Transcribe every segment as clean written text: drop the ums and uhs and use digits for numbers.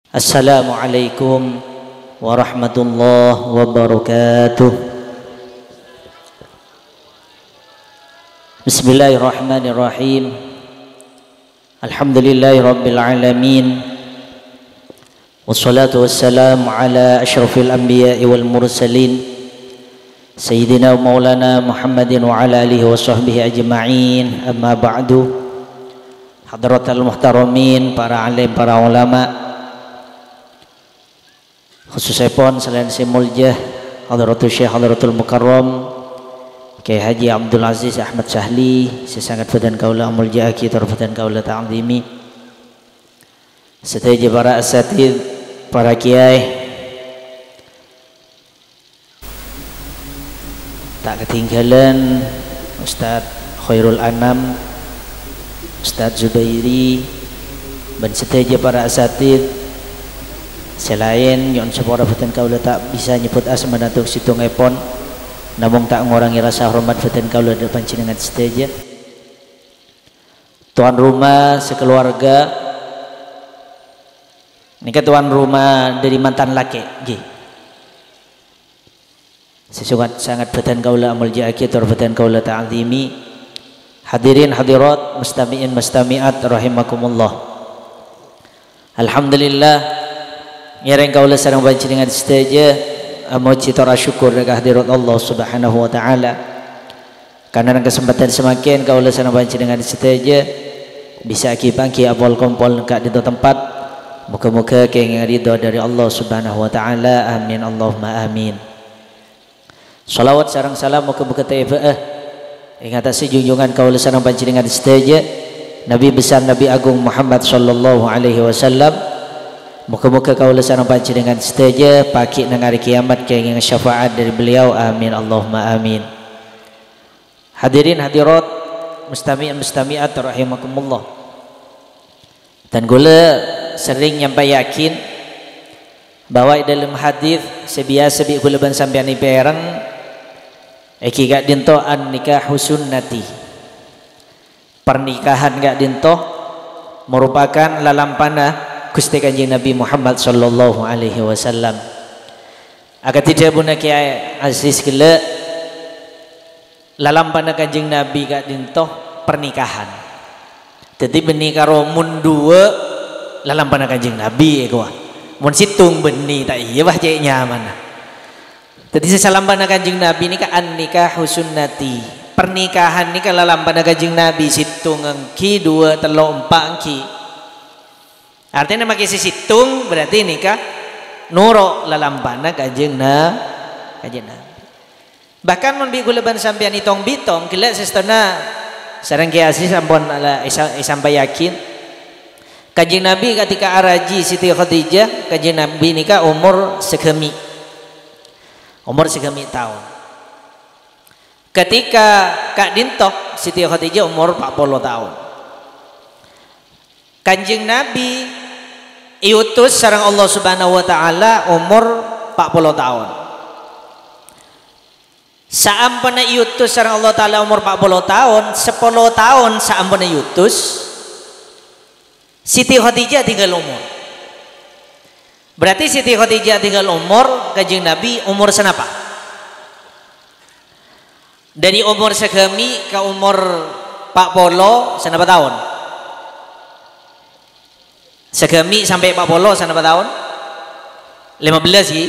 Assalamualaikum warahmatullahi wabarakatuh. Bismillahirrahmanirrahim. Alhamdulillahi rabbil alamin. Wassalatu wassalamu ala asyrafil anbiya'i wal mursalin Sayyidina wa maulana Muhammadin wa ala alihi wa sahbihi ajma'in. Amma ba'du. Hadratal muhtaramin, para alim, para ulama, khususnya pon selain simulja Hadratul Syekh Hadratul Mukarram Kiai Haji Abdul Aziz Ahmad Sahli, sesangat fadan kaula mulja aki tarfatan kaula ta'zimi, serta para asatid, para kiai, tak ketinggalan Ustaz Khairul Anam, Ustaz Zubairi, dan serta para asatid selain yang sepora fadan kaula tak bisa nyebut asma datuk situng epon, namun tak mengurangi rasa hormat fadan kaula depan dengan stage. Tuan rumah sekeluarga, ini kan tuan rumah dari mantan laki, sangat fadan kaula amal jaki tur fadan kaula ta'zimi. Hadirin hadirat, mustami'in mustami'at rahimakumullah. Alhamdulillah ngereng kaula sareng panjenengan stage amoci tora syukur dekat hadirat Allah Subhanahu wa taala. Karena kesempatan semakin kaula sareng panjenengan stage bisa kipangki apol kompol dekat di tempat. Muka-muka kenging ridho dari Allah Subhanahu wa taala. Amin Allahumma amin. Salawat sareng salam muka-muka taifah ing atase junjungan kaula sareng panjenengan stage Nabi besar Nabi Agung Muhammad sallallahu alaihi wasallam. Muka-muka kaula sareng panjenengan sedaja pagi nang hari kiamat kenging syafaat dari beliau. Amin Allahumma amin. Hadirin hadirat, mustami'in mustami'at rahimakumullah. Dan gula sering nyampai yakin bahwa dalam hadis sebiasa bi gula ban sampeyan iperang iki gak dinto an nikahu sunnati. Pernikahan gak dinto merupakan lalampana Gusti Kanjeng Nabi Muhammad sallallahu alaihi wasallam. Agar tidak buna Kiai Aziz kele lalampana Kanjeng Nabi gak dintoh pernikahan. Jadi beni karo mun dua lalampana Kanjeng Nabi eko. Mun situng beni tak iya bah cek nyaman. Jadi sesalampana Kanjeng Nabi ni ka an nikahu sunnati. Pernikahan ni ka lalampana Kanjeng Nabi situng engki dua telo empat engki. Artinya makai situng berarti nikah nuro lalampana kanjeng Nabi. Bahkan mun bi kula ban sampeyan itong bitong kila sistana sareng Kiai Aziz sampun sampai yakin kanjeng Nabi ketika araji Siti Khadijah kanjeng Nabi nikah umur segemi tahun. Ketika Kak Dintoh Siti Khadijah umur 40 tahun. Kanjeng Nabi diutus sareng Allah Subhanahu wa taala umur 40 tahun. Saampuna diutus sareng Allah taala umur 40 tahun, 10 tahun saampuna diutus Siti Khadijah tinggal umur. Berarti Siti Khadijah tinggal umur, Kanjeng Nabi umur senapa? Dari umur segemi ke umur 40 senapa tahun? Segemi sampai 40 berapa tahun? 15 sih.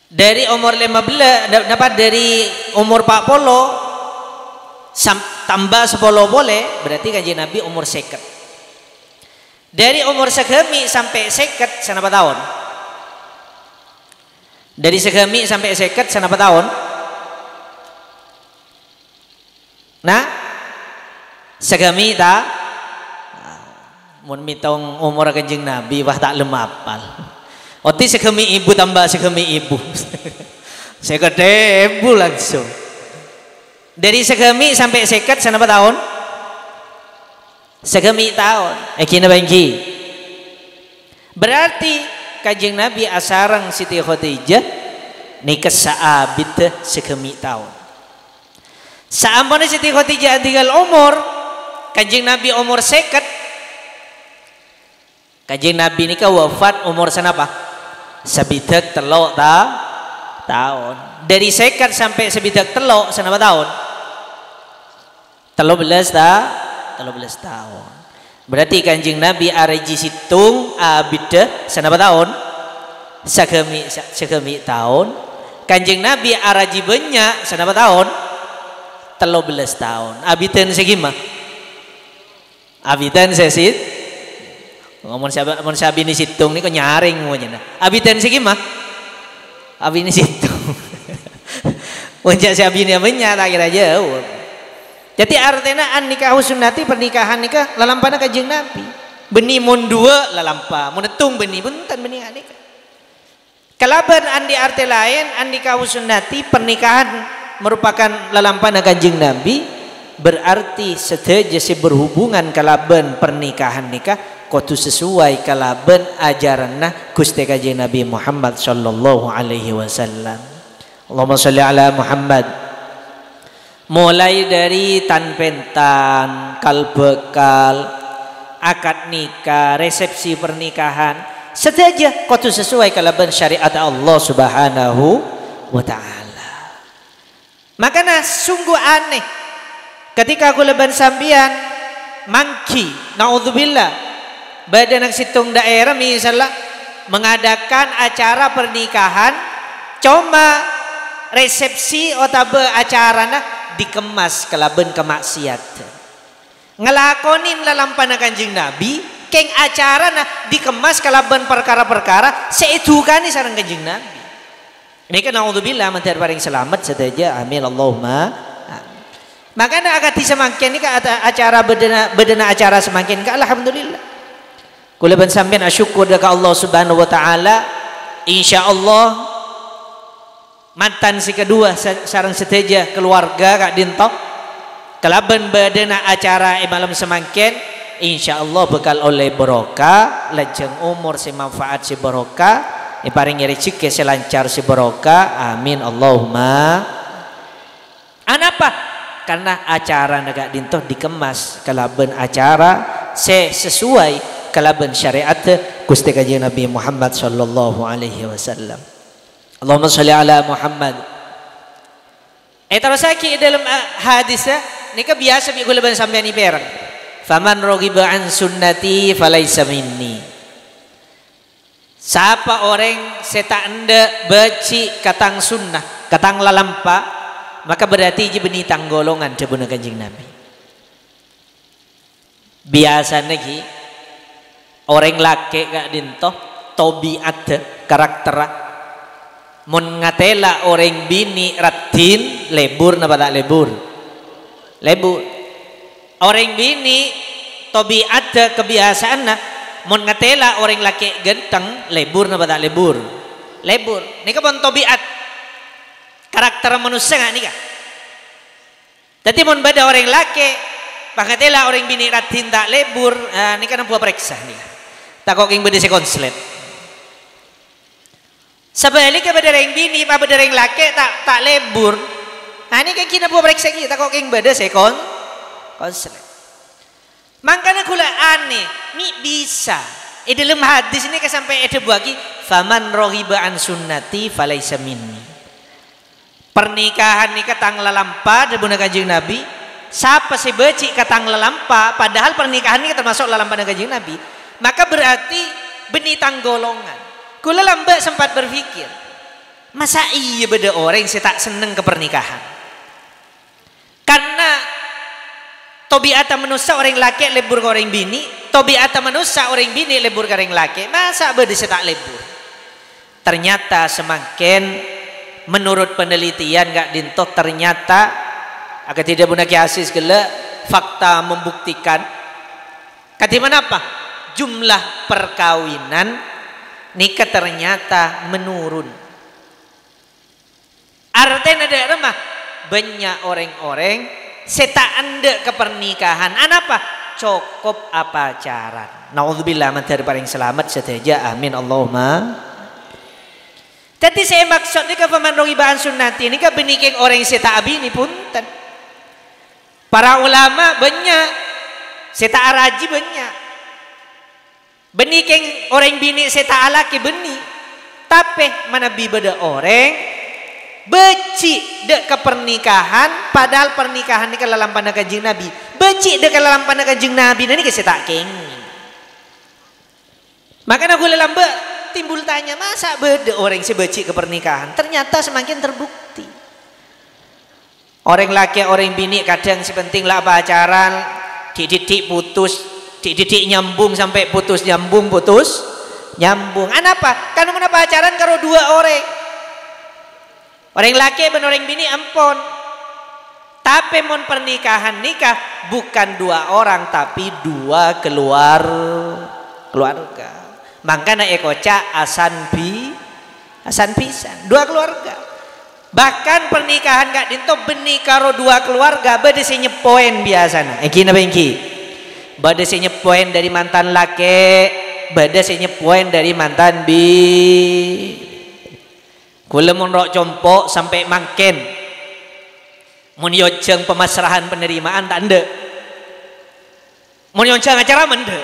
Dari umur 15 dapat dari umur 40 tambah 10 boleh, berarti Kanjeng Nabi umur 50. Dari umur segemi sampai 50 berapa tahun? Dari segemi sampai 50 berapa tahun? Nah, segemi tak mun mitong umur Kanjeng Nabi wah tak lemapal. Oti segemi ibu tambah segemi ibu. Segede ibu langsung. Dari segemi sampai 50 berapa tahun? Segemi tahun. Kina bangki. Berarti Kanjeng Nabi asarang Siti Khadijah nikah saabit segemi tahun. Saampun Siti Khadijah tinggal umur Kanjeng Nabi umur 50 Kanjeng Nabi nika wafat umur sanapa? Sebidak telok tahun. Dari sekat sampai sebidak telok sanapa tahun? 13 tahun. Berarti Kanjeng Nabi araji situng abida sanapa tahun? Sagemi tahun. Kanjeng Nabi araji banyak sanapa tahun? 13 tahun. Abitan segima? Abitan sesit. Ngomong sabi ni situng ni kau nyaring monya. Abitan segima? Abi ni situng. Muncak sabi ni banyak tak kira jauh. Jadi artinya an nikah sunnati pernikahan nikah lalampana Kanjeng Nabi. Beni mun dua lalampa, mun tung beni buntan beni nikah. Kalaban an di arti lain an nikah sunnati pernikahan merupakan lalampana Kanjeng Nabi, berarti seteja si berhubungan kalaban pernikahan nikah kudu sesuai kalaban ajaranna Gusti Kanjeng Nabi Muhammad sallallahu alaihi wasallam. Allahumma sholli ala Muhammad. Mulai dari tanpentan, kalbekal, akad nikah, resepsi pernikahan, sedaja kudu sesuai kalaban syariat Allah Subhanahu wa taala. Makanya sungguh aneh ketika aku leban sambian mangki, naudzubillah, badan situng daerah misalnya mengadakan acara pernikahan, cuma resepsi atau acarana dikemas kelaben kemaksiatan. Ngelakonin lalampana Kanjeng Nabi, keng acarana dikemas kelaben perkara-perkara seedukani sareng Kanjeng Nabi. Ini kan naudzubillah mantar paring selamat sedaja, amin Allahumma. Makanya agak disemakin ini acara bedena acara semakin ke alhamdulillah. Kula ban sampean asyukur dekat Allah Subhanahu wa taala, insyaallah mantan si kedua sareng seteja keluarga kak dintok kelaban badana acara malam semangkin, insyaallah bekal oleh barokah, lajeng umur si manfaat si barokah, paring rezeki si lancar si barokah, amin Allahumma. Anapa? Karena acara negak dintok dikemas kelaban acara sesuai kalaban syariat Gusti Kanjeng Nabi Muhammad sallallahu alaihi wasallam. Allahumma sholli ala Muhammad. Terus lagi dalam hadis ni ka biasa bi kula ban sampean ni perang. Faman raghiba an sunnati falaisa minni. Siapa orang seta ende beci katang sunnah, katang lalampa, maka berarti ji beni tanggolongan cebuna Kanjeng Nabi. Biasa lagi orang laki gak dintoh tobiat karakter mun ngatela orang bini ratin lebur napa tak lebur orang bini tobiat kebiasaan mun ngatela orang laki genteng lebur napa tak lebur ini kan tobiat karakter manusia nggak nih kan. Jadi mun beda orang laki pangatela orang bini ratin tak lebur, ini kan buat periksa nih. Tak kok ing beda sekonslet. Sebaliknya beda orang bini, beda orang laki tak lebur. Ini kan kita buat periksa kita, tak kok ing beda sekonslet. Makanya kula aneh, ini bisa. Dalam hadis ini sampai ada buaki, faman rohiba an sunnati falaisa minni. Pernikahan ni katang lalampa debuna Kanjeng Nabi. Siapa sih becik katang lalampa, padahal pernikahan ini termasuk lalampa Kanjeng Nabi. Maka berarti beni tanggolongan. Kula lambat sempat berpikir, masa iya beda orang yang tak seneng ke pernikahan? Karena tobiata manusia orang laki lebur ke orang bini, tobiata manusia orang bini lebur ke orang laki. Masa beda tak lebur? Ternyata semakin menurut penelitian gak dintok, ternyata agak tidak guna kiasis gila, fakta membuktikan katiman apa? Jumlah perkawinan nikah ternyata menurun. Artinya ada remah banyak orang-orang seta ande ke pernikahan. Apa? Cukup apa pacaran. Naudzubillah man paling selamat seteja, amin Allahumma. Jadi saya maksud ni ka faman raghiba an sunnati ni ka beniking orang seta abini punten. Para ulama banyak, seta araji banyak. Beni keng orang bini saya ta'ala ke beni. Tapi mana bi beda orang beci dek ke pernikahan, padahal pernikahan ini ke dalam pandang kanjeng Nabi. Beci dek ke dalam pandang kanjeng Nabi, ini ke saya tak keng. Makanya gue lambe timbul tanya, masa beda orang sebeci ke pernikahan? Ternyata semakin terbukti. Orang laki, orang bini kadang sepenting lah pacaran, dididik putus, dididik nyambung sampai putus nyambung, putus nyambung. Apa? Kan mana pacaran karo dua orang. Orang laki ben orang bini ampun. Tapi mon pernikahan nikah bukan dua orang tapi dua keluarga. Makanya ekoca asan pisan dua keluarga. Bahkan pernikahan gak dinto beni karo dua keluarga bade sing nyepoen biasana. Iki napa iki? Bade sing nyepoen dari mantan laki, bade sing nyepoen dari mantan bi. Kula mun rok compok sampai mangken. Mun yojeng pemasrahan penerimaan tak ndek. Mun yojeng acara mendek.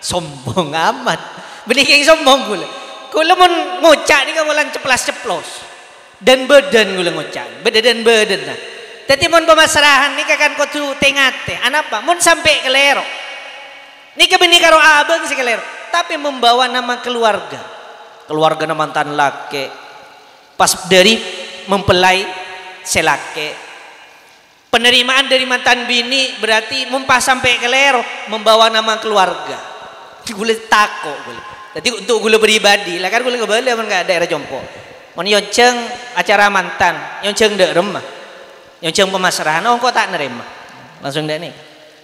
Sombong amat. Benih yang sombong gula. Gula mun ngocak ni kamulan ceplas-ceplos. Dan badan gula ngocak. Badan nah. Tapi mun pemasrahan ni kakan kau tu tengate. Anapa? Mun sampai kelero. Ni benih karo abang si kelero. Tapi membawa nama keluarga. Keluarga nama mantan laki. Pas dari mempelai selake. Penerimaan dari mantan bini berarti mumpah sampai kelero membawa nama keluarga. Gula tako gula. Jadi untuk gula pribadi, lah kan gula kebalik aman enggak daerah jompo. Mun yonceng acara mantan, yonceng dek remah. Yonceng pemasrahan, oh kok tak nerima. Langsung dek nih.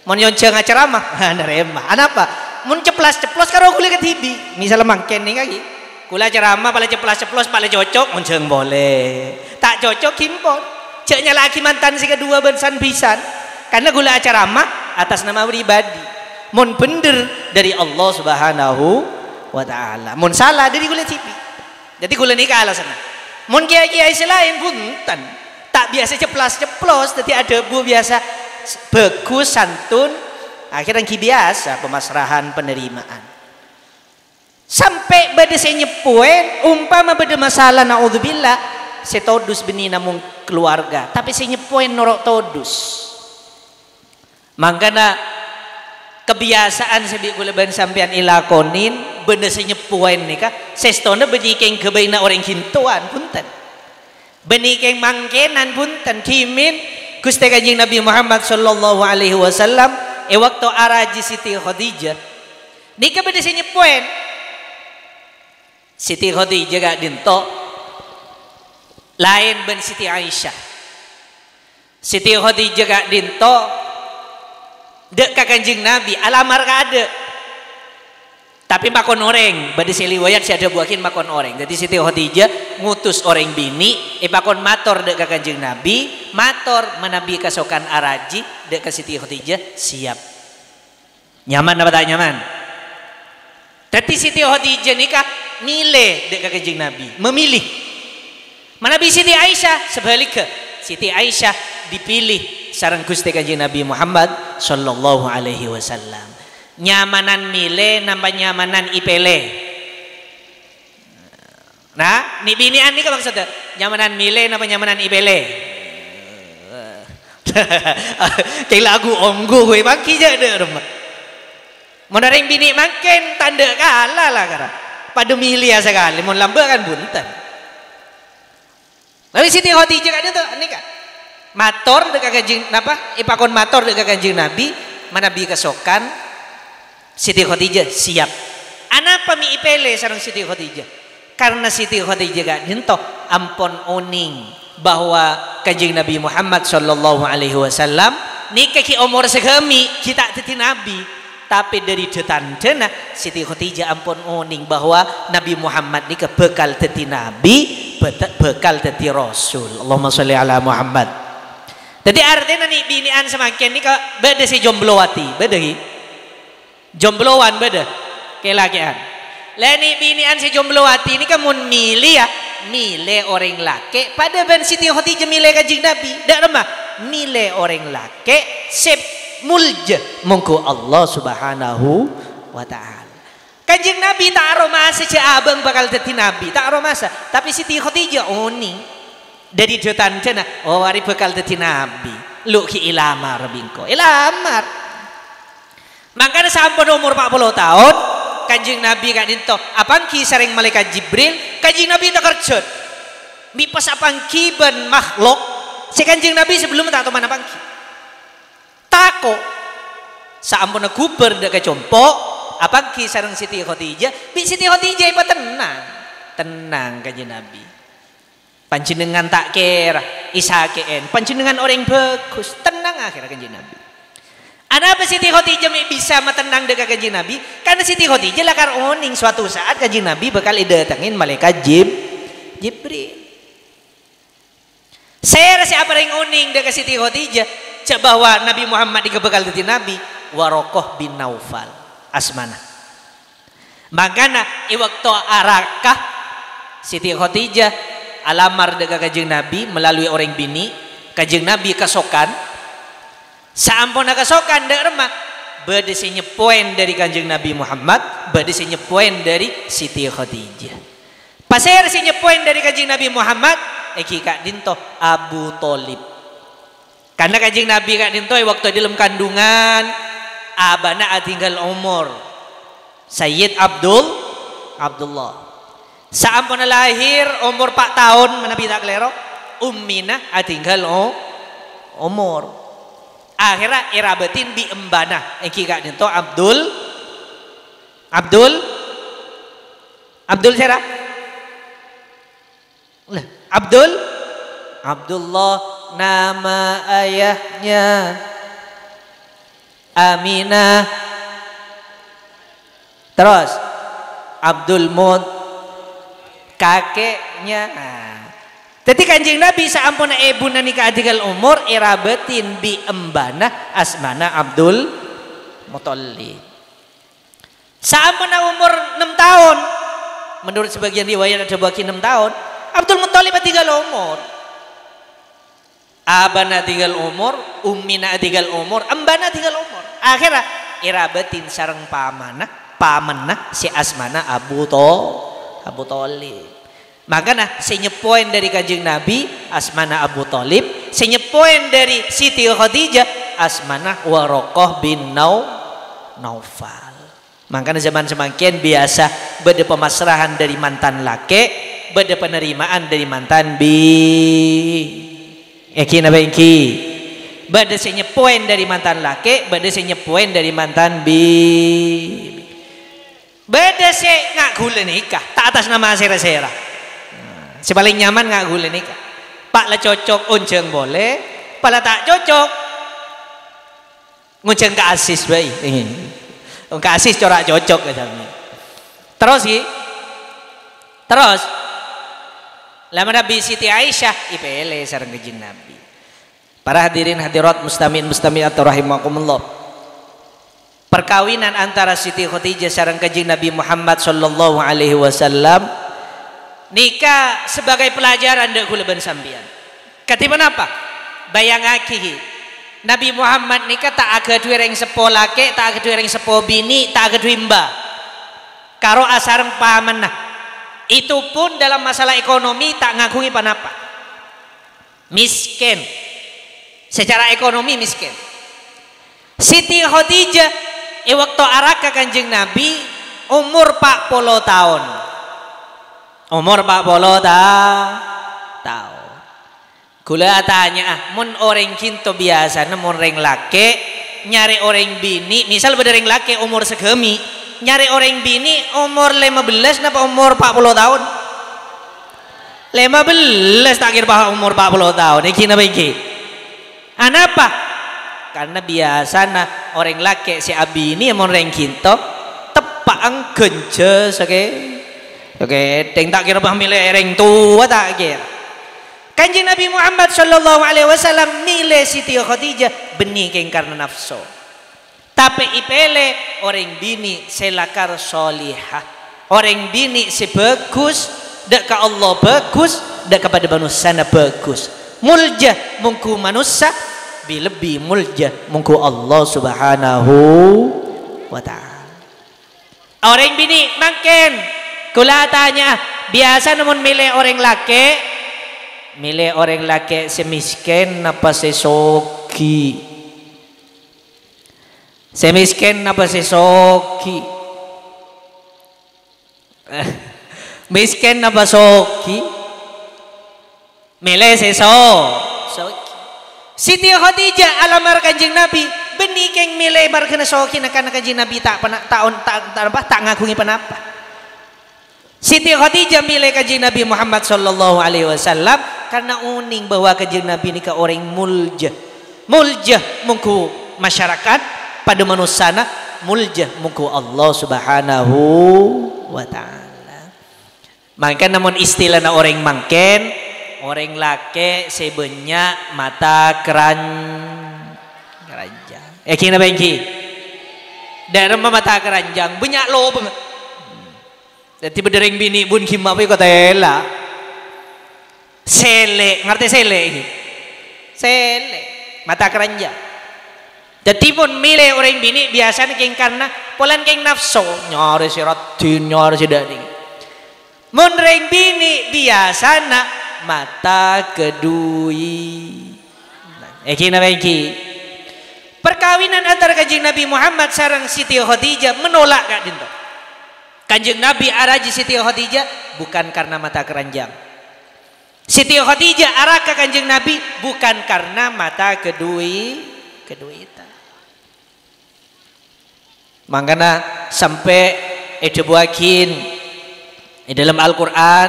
Mun yonceng acara mah, nerima. Anapa? Mun ceplas-ceplos karo gula ketibi. Misalnya mangken nih kaki. Gula acara mah pala ceplas-ceplos pala cocok, yonceng boleh. Tak cocok himpon. Ceknya laki mantan si kedua bensan pisan. Karena gula acara mah atas nama pribadi. Mun bener dari Allah Subhanahu wa ta'ala. Mun salah dari gula tipi. Jadi gula nikah alasan. Mun kiai-kiai selain punten. Tak biasa ceplas-ceplos. Jadi ada bu biasa bagus santun. Akhirnya biasa pemasrahan penerimaan. Sampai bade saya nyepoen. Umpama bade masalah na'udzubillah. Saya todus beni namun keluarga. Tapi saya nyepoen norok todus. Makanya kebiasaan sebi kula ban sampean ilakonin benda senyepuan nikah sestona bejikeng kebaina orang hintuan punten benikeng mangkenan punten timin Gusti Kanjeng Nabi Muhammad sallallahu alaihi wasallam waktu araji Siti Khadijah nikah benda senyepuan Siti Khadijah gak dinto lain ben Siti Aisyah Siti Khadijah gak dinto dek ka Kanjeng Nabi alamar ka ada tapi makon orang bade seliwayat si ada buakin makon orang jadi Siti Khadijah ngutus orang bini pakon mator dek ka Kanjeng Nabi mator menabi kasokan araji dek ka Siti Khadijah siap nyaman apa tak nyaman tapi Siti Khadijah nikah milih dek ka Kanjeng Nabi memilih menabi Siti Aisyah sebaliknya Siti Aisyah dipilih sareng Gusti Kanjeng Nabi Muhammad sallallahu alaihi wasallam. Nyamanan mile nambah nyamanan ipele. Nah, ni binian ni ka maksudnya nyamanan mile nambah nyamanan ipele. Kayak lagu onggo gue bangki jadi rumah. Menaring bini makin tanda kalah lah kara. Pada milih sekali, mau lambe kan bunten. Tapi Siti Khadijah kan itu nikah. Mator dekat Kanjeng napa? Ipakon mator dekat Kanjeng Nabi, manabi kasokan Siti Khadijah siap. Anapa mi ipele sareng Siti Khadijah? Karena Siti Khadijah gak dinto ampon oning bahwa Kanjeng Nabi Muhammad sallallahu alaihi wasallam nikah ki umur segemi kita teti nabi. Tapi dari detandena Siti Khadijah ampun oning bahwa Nabi Muhammad nikah bekal teti nabi, bekal teti rasul. Allahumma sholli ala Muhammad. Jadi artinya nih binian semakin nih beda si jomblowati, beda ki, jomblowan beda, kelakian. Leni binian si jomblowati ini kamu milih ya, milih orang laki. Pada ben Siti Khadijah milih Kanjeng Nabi, dak remah, milih orang laki, sep mulja mongko Allah Subhanahu wa taala. Kanjeng Nabi tak aromasa si abang bakal jadi nabi, tak aromasa. Tapi Siti Khadijah oni dari jotan cina, oh hari bakal jadi nabi. Lu ki ilamar bingko, ilamar. Makanya sampai umur 40 tahun, Kanjeng Nabi kak dinto, apangki sering malaikat Jibril, Kanjeng Nabi tak kerjot. Mipas apangki ben makhluk, si Kanjeng Nabi sebelum tak tahu mana apangki. Tako, sampun guber dek kecompok. Apa kisah Siti Khadijah? Bi Siti Khadijah ipa tenang Kanjeng Nabi. Panjenengan tak kira isakeen, panjenengan orang bagus, tenang akhirnya Kanjeng Nabi. Apa Siti Khadijah bisa tenang dekat Kanjeng Nabi? Karena Siti Khadijah lakar oning suatu saat Kanjeng Nabi bakal didatengin malaikat Jibril. Saya rasa apa yang oning dekat Siti Khadijah? Bahwa Nabi Muhammad bakal jadi Nabi. Warokoh bin Naufal. Asmana. Makanya waktu arakah Siti Khadijah alamar dekat Kanjeng Nabi melalui orang bini, Kanjeng Nabi kasokan. Sampun kasokan dek remah, bedesinya poin dari Kanjeng Nabi Muhammad, bedesinya poin dari Siti Khadijah. Pasir sinya poin dari Kanjeng Nabi Muhammad, eki kak dinto Abu Thalib. Karena Kanjeng Nabi kak dinto waktu dalam kandungan abana tinggal umur Sayyid Abdullah. Sampun lahir umur 4 tahun menabi tak kelero ummina tinggal umur. Akhirnya irabatin bi embana iki kak dinto Abdul siapa? Abdullah nama ayahnya Aminah. Terus Abdul Mut kakeknya. Jadi Kanjeng Nabi sampun ebuna nikah tinggal umur irabatin bi embana asmana Abdul Muthalib. Sampun umur 6 tahun. Menurut sebagian riwayat ada baki 6 tahun. Abdul Muthalib tinggal umur. Abana tinggal umur, ummina tinggal umur, embana tinggal umur. Akhirnya irabatin sareng pamanah si asmana Abu Thalib. Makanya senyepoin dari Kanjeng Nabi asmana Abu Thalib, senyepoin dari Siti Khadijah asmana Warokoh bin Naufal. Makanya zaman semakin biasa beda pemasrahan dari mantan laki, beda penerimaan dari mantan Eki na bengki. Bada senya poin dari mantan laki, bada senya poin dari mantan bada se ngak gula nikah, tak atas nama sera-sera. Si paling nyaman ngak gula nikah. Pak lah cocok unceng boleh, pala tak cocok ngunceng ke asis baik. Ke asis corak cocok katanya. Terus lama Nabi Siti Aisyah ipele sareng Kanjeng Nabi. Para hadirin hadirat mustami'in mustami'at rahimakumullah. Perkawinan antara Siti Khadijah sareng Kanjeng Nabi Muhammad sallallahu alaihi wasallam nikah sebagai pelajaran dek kula ben sampeyan. Katiban apa? Bayangake Nabi Muhammad nikah tak aga duwe reng sepo lake, tak aga duwe reng sepo bini, tak aga duwe mbah. Karo asareng pamanah. Itu pun dalam masalah ekonomi tak ngakui panapa. Miskin. Secara ekonomi miskin. Siti Khadijah waktu araka Kanjeng Nabi umur 40 tahun. Umur 40 tahun. Kula tanya mun orang kinto biasa mun reng lake nyari orang bini, misal beda reng lake umur segemi, nyari orang bini umur 15 napa umur 40 tahun? 15 tak kira umur 40 tahun. Iki napa iki? Anapa? Karena biasana orang laki si abi ini mon reng kinto tepang genje sake. Oke, ting tak kira bah milih reng tua tak kira. Kanjeng Nabi Muhammad sallallahu alaihi wasallam milih Siti Khadijah benih keng karena nafsu. Tapi ipele orang bini selakar solihah, orang bini sebagus dak ka Allah bagus, dak kepada manusia bagus. Mulja mungku manusia lebih mulja mungku Allah subhanahu wa ta'ala. Orang bini makin kula tanya, biasa namun milih orang laki semiskin apa sesoki? Semiskin apa sesoki? Miskin apa soki? Milih sesoki. Siti Khadijah alamar Kanjeng Nabi benih keng milih markena soki nak Kanjeng Nabi tak ngagungi penapa. Siti Khadijah milih Kanjeng Nabi Muhammad sallallahu alaihi wasallam karena uning bahwa Kanjeng Nabi ini ke orang muljah mungku masyarakat pada manusana, muljah mungku Allah subhanahu wa ta'ala. Maka namun istilah orang mangken orang laki sebenyak mata keranjang. Kina bengki. Daerah mata keranjang banyak lo. Jadi berdering bini bun kimawi kota ela. Sele, ngerti sele ini? Sele, mata keranjang. Jadi pun milih orang bini biasanya keng karena polan keng nafsu nyari siratin nyari sidani. Mun ring bini biasanya mata kedui. Kina bengki. Perkawinan antara Kanjeng Nabi Muhammad sareng Siti Khadijah menolak kak dinto. Kanjeng Nabi araji Siti Khadijah bukan karena mata keranjang. Siti Khadijah arah ke Kanjeng Nabi bukan karena mata kedui itu. Makanya sampai buakin di dalam Al-Qur'an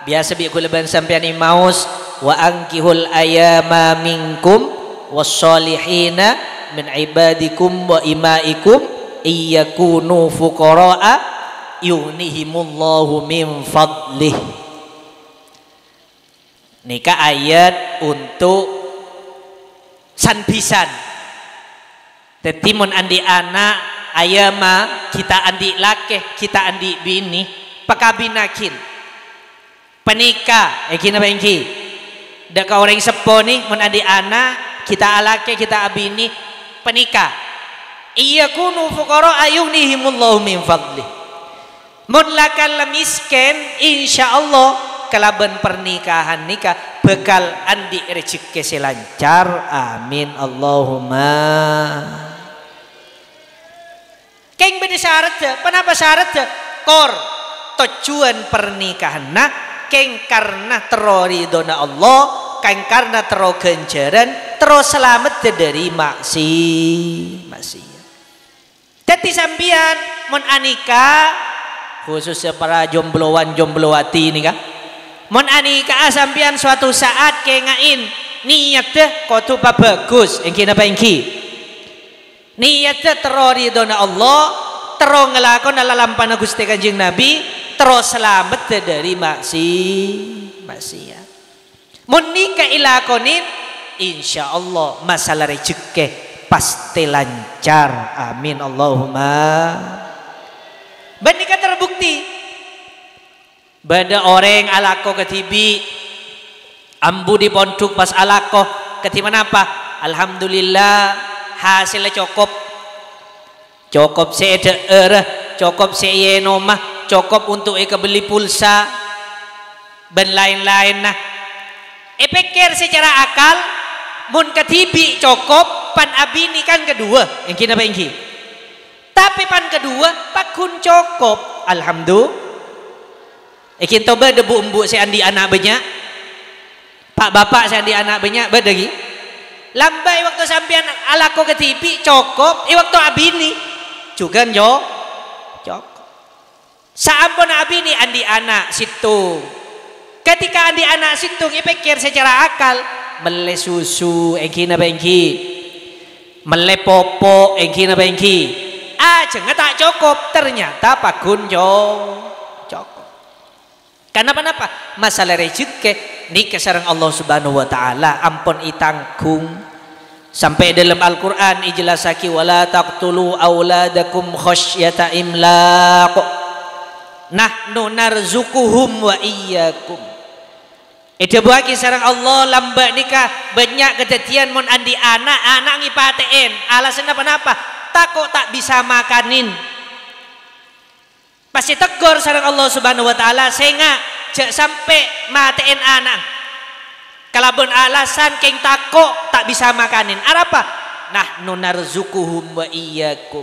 biasa bi kuleban sampean imaus wa ankihul ayama minkum wassolihina min ibadikum wa imaikum iyakunu fuqara'a yughnihimullahu min fadlih. Nika ayat untuk sanpisan. Tetimun andi anak ayama kita andi laki kita andi bini pakabinakin penikah kina bengki deka orang seponi mun andi anak kita alake kita abini penikah iyakunu fuqara ayunihimullahu min fadli mun lakal miskin insyaallah kalaban pernikahan nikah bekal andi rezeki selancar amin Allahumma. Keng beda syarat kenapa syarat kor tujuan pernikahan nak keng karena teroridona Allah keng karena tero ganjaran tero selamat dari maksiat. Jadi sambian mun anika khususnya para jombloan jomblowati ini kan mun anika sambian suatu saat kengain niat deh kotu bagus engki napa engki niat deh teroridona Allah tero ngelakon lalampana Gusti Kanjeng Nabi tero selamat dari maksiat. Mun nikah ilakonin insyaallah masalah rezeki pasti lancar amin Allahumma. Benika terbukti bada orang alako ketibi ambu di pondok pas alako ketiman apa alhamdulillah hasilnya cukup seeder cukup seyenomah cukup untuk beli pulsa dan lain-lain. Nah pikir secara akal mun ketibi cukup pan abini kan kedua yang kina bengki tapi pan kedua pakun cukup alhamdulillah. Ikin toba debu embu si andi anak banyak pak bapak si andi anak banyak badagi lambai waktu sampean alako ketibi cukup waktu abini juga cukup saampun abini andi anak situ ketika andi anak situ pikir secara akal mele susu engkina bengki mele popo engkina bengki aja nggak tak cukup ternyata pakun cukup. Kenapa masalah rezeki nikah sareng Allah Subhanahu wa taala ampun itangkung sampai dalam Al-Qur'an ijlasaki wala taqtulu auladakum khasyata imlaq nahnu narzuquhum wa iyyakum. Itu bagi sareng Allah lamba nikah banyak ketetian mun andi anak ngipatein alasan apa takut tak bisa makanin pasti tegur sareng Allah Subhanahu wa taala sehingga cek sampai matiin anak. Kalabun alasan keng takok tak bisa makanin. Apa? Nahnu narzukuhum wa iyyakum.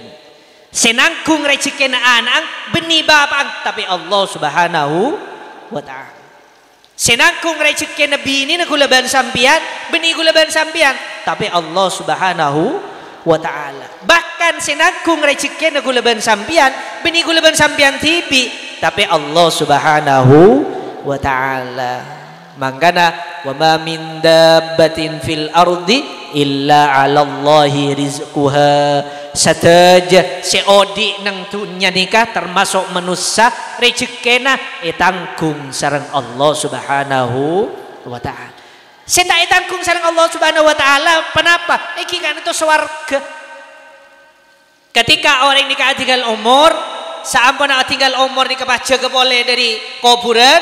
Senangkung rezeki anak beni bapak tapi Allah Subhanahu wa taala. Senangkung rezeki nabi ini gulaban sampian beni gulaban sampian tapi Allah Subhanahu wa ta'ala. Bahkan senangkung rezeki gulaban sampian beni gulaban sampian tibi tapi Allah Subhanahu wa ta'ala. Mangkana wa ma min dabbatin fil ardi illa 'ala Allahi rizquha. Sataja seodi nang dunya nikah termasuk manusia rezekina etangkung sareng Allah Subhanahu wa ta'ala. Seta etangkung sareng Allah Subhanahu wa ta'ala. Kenapa? Iki kan itu swarga. Ketika orang nikah tinggal umur, saampun tinggal umur nikah baca boleh dari kuburan,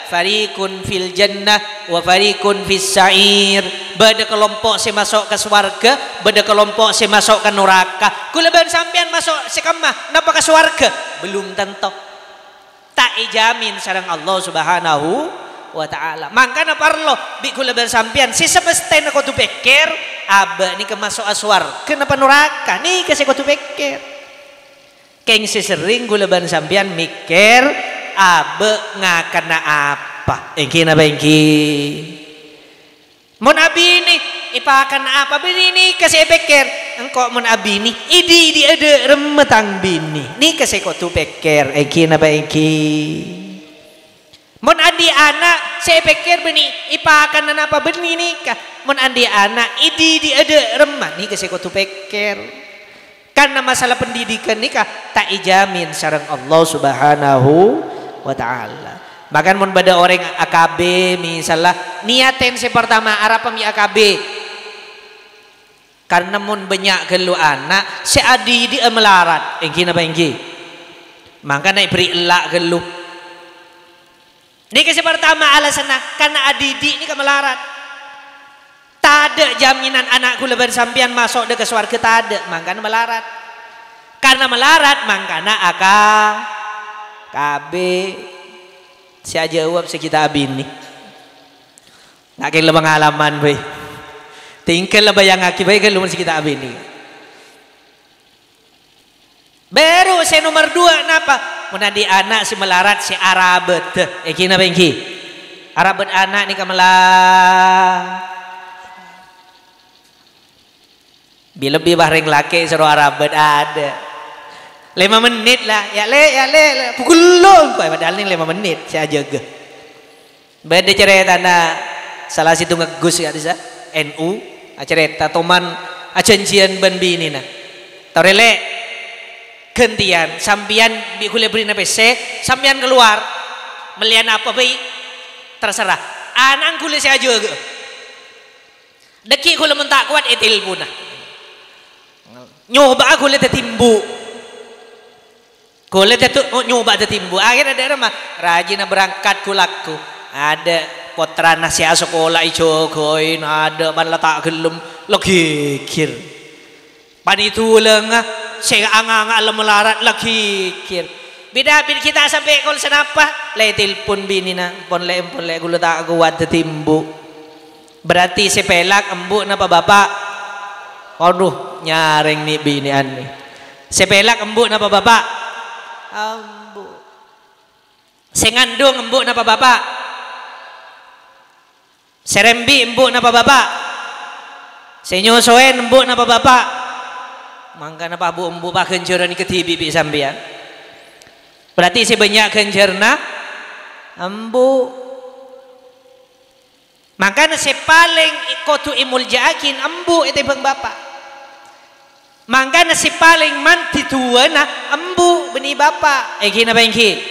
farikun fil jannah wa farikun fis sa'ir. Beda kelompok si masuk ke swarga, beda kelompok si masuk ke neraka. Kuleban sampean masuk sekemah napa ke swarga? Belum tentu. Tak ijamin sareng Allah Subhanahu wa ta'ala. Mangkana parlo bi kuleban sampean si semestein aku tu pikir aba ni ke masuk aswar kenapa neraka ni kasih aku tu pikir. Keng sesering kuleban sampean mikir abe ngakana apa engki na bengki mun abini ipakan apa bini kasih pikir engkau mun abini idi ada remetang bini ni kasih kau tu pikir engki na bengki mun andi anak saya pikir bini ipakan apa bini nikah mun andi anak idi ada remah ni kasih kau tu pikir. Karena masalah pendidikan nikah tak ijamin sareng Allah Subhanahu wa ta'ala. Bahkan mun bada orang AKB misalnya niaten si pertama arah pemi AKB karena mun banyak gelu anak si adi dia melarat engki napa engki maka naik beri elak gelu ni si pertama alasanna karena adidi ini melarat. Tak ada jaminan anakku leban sampian masuk ke swarga tak ada mangkana melarat. Karena melarat mangkana KB si jawab sekitar abin ni. Nak kira pengalaman boy. Tinggal lah bayang aki baik kalau sekitar abin ni. Baru saya nomor 2 napa? Menadi anak si melarat si Arabet. Kina bengki. Arabet anak ni kamelah. Bila lebih bareng laki suruh Arabet ada 5 menit lah ya le pukul long padahal ni 5 menit saya jaga beda cerita na salah situ ngegus ya disa NU cerita toman ajanjian ben bini na torele gantian sampian bi kuliah beri na PC sampian keluar melian apa baik terserah anang kuliah saya jaga deki kuliah mentak kuat etil punah nyoba aku lihat timbu kulit itu nyoba timbu akhirnya ada mah rajin berangkat kulaku ada potra nasi sekolah ijogoin ada man letak gelem lagi kir pan itu lengah saya anga melarat lagi kir beda kita sampai kalau senapa le telepon bini na pon le gula tak kuat timbu berarti sepelak embuk napa bapak aduh nyaring nih binian nih sepelak embuk napa bapak embuk sengandung embuk napa bapak serembi embuk napa bapak senyosoen embuk napa bapak mangga napa bu embuk pak kenceran ke tibi sampean berarti sebanyak kencerna embuk makanya sepaling ikotu imul jaakin embuk itu bang bapak. Mangkana si paling manti tua na embu beni bapak kina bengki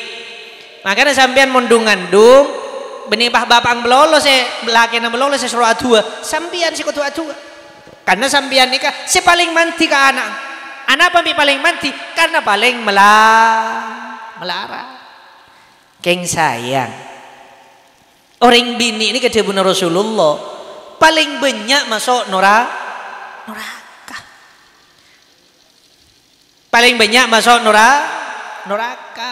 makanya sampean mundung-andung beni bapak ang belolos belaki na belolos suruh atua sampean si kutu atua karena sampean nikah si paling manti ke anak pampi paling manti karena paling melarang keng sayang orang bini ini kedebuna Rasulullah paling banyak masuk neraka paling banyak masuk neraka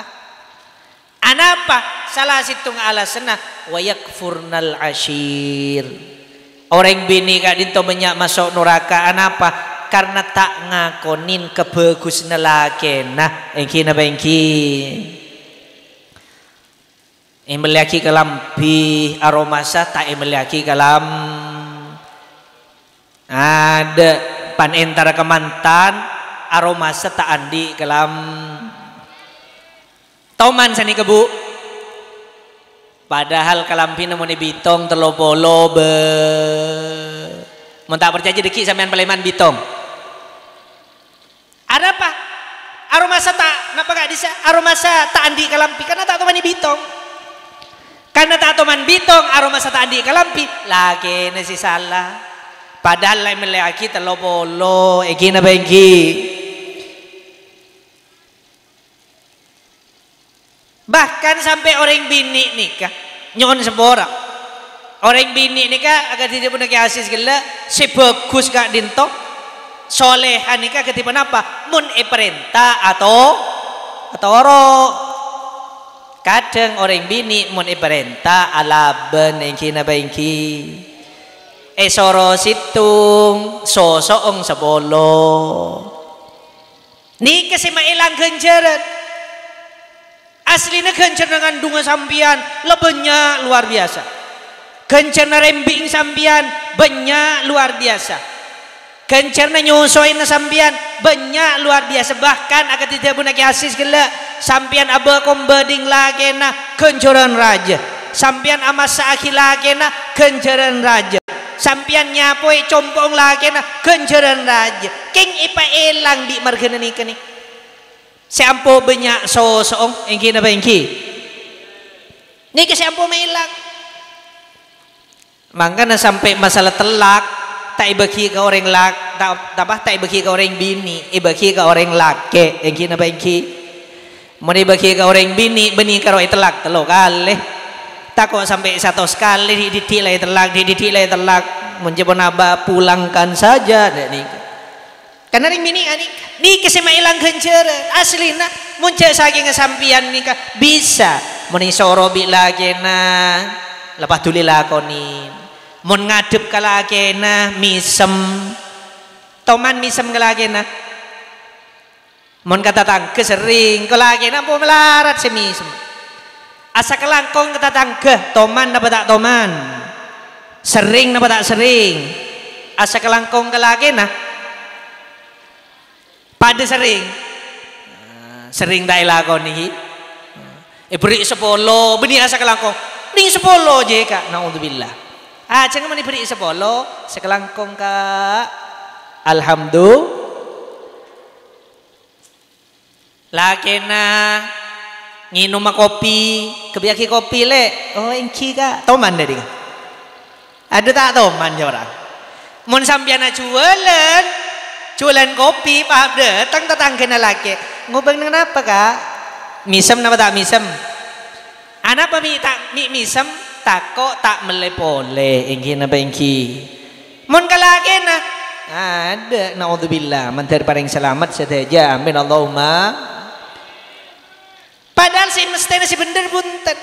Anapa? Salah situng alasanna wa yakfurnal ashir. Orang bini kak dinto banyak masuk neraka. Anapa? Karena tak ngakonin kebagusan laki. Nah, engki napa engki? Meliaki kalampi aromasa tak meliaki kalam ada pan entara kemantan aromasa tak andi kalam toman sani kebu padahal kalampi namun bitong terlopolo be mun tak percaya deki sampean Paleman bitong ada apa aromasa tak napa gak bisa aromasa tak andi kalampi karena tak tomani bitong. Karena tak toman bitong aroma sa tadi kalampi lagi nasi salah padahal lain melaki telopolo eki na bengki bahkan sampai orang bini nikah nyon sebora orang bini nikah agar tidak punya kiasis gila sebagus kak dinto solehan nikah ketipan apa mun perintah atau oro kadang orang bini mun iperintah alaben engki na bengki soro situng sosoong sabolo ni kasi mailang kenceran aslinya kencer dengan dunga sampian lebenya luar biasa kencer na rembing sampian banyak luar biasa kencer na nyusoin na sampian banyak luar biasa bahkan akan tidak punya kiasis gila sampian abah kombeding lagi na kencoran raja sampian amasa aki lagi na kencoran raja sampian nyapoi compong lagi na kencoran raja king ipa elang di margana nikah ni siampo banyak soong engki na bengki ni ke siampo melang makanya sampai masalah telak tak ibaki ke orang lak tak ibaki ke orang bini ibaki ke orang laki engki na bengki mau ibaki ke orang bini beni karo telak telo kali tak kok sampai satu sekali ditilai telak mencoba naba pulangkan saja nih karena ring bini ni kesema ilang kencer asli na muncul saking kesampian nikah bisa meni sorobi lagi na lepas tuli lakonin mun ngadep kalagena misem toman misem kalagena mun kata tangke sering kalagena po melarat semisem asa kelangkong kata tangke toman napa tak toman sering napa tak sering asa kelangkong kalagena pada sering tak lakoni beri sepolo beni asa kelangkong ning sepolo je kak naudzubillah jangan meniberi sepolo sekelangkong kak alhamdulillah lagi na nginum kopi kebiaki kopi le oh engki kak toman dari ada tak toman ya orang mun sampiana jualan kopi paham datang tetangga laki ngobeng dengan apa kak misem napa tak misem anak apa mi misem takok tak melepole engki napa engki mun kalagena ada naudzubillah mantar paling selamat saja amin Allahumma padahal si mestine si bener punten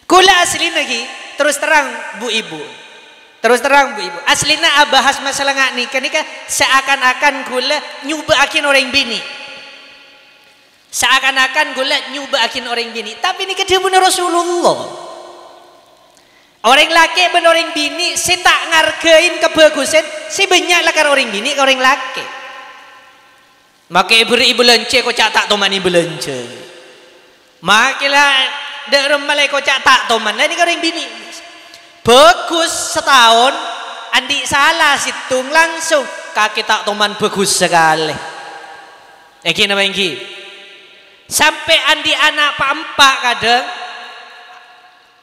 kula asli lagi terus terang bu ibu aslina abahas masalah ngak nikah seakan-akan kula nyubakin orang bini seakan-akan gula nyubakin orang bini tapi ini kedua benar Rasulullah orang laki benar orang bini si tak ngargain kebagusan si banyak lah kan orang bini ke orang laki maka ibu lence kocak tak toman ibu lence makilah derem malai kocak tak toman lah ini orang bini bagus setahun andi salah situng langsung kaki tak toman bagus sekali engki nama engki sampai andi anak pampak kadang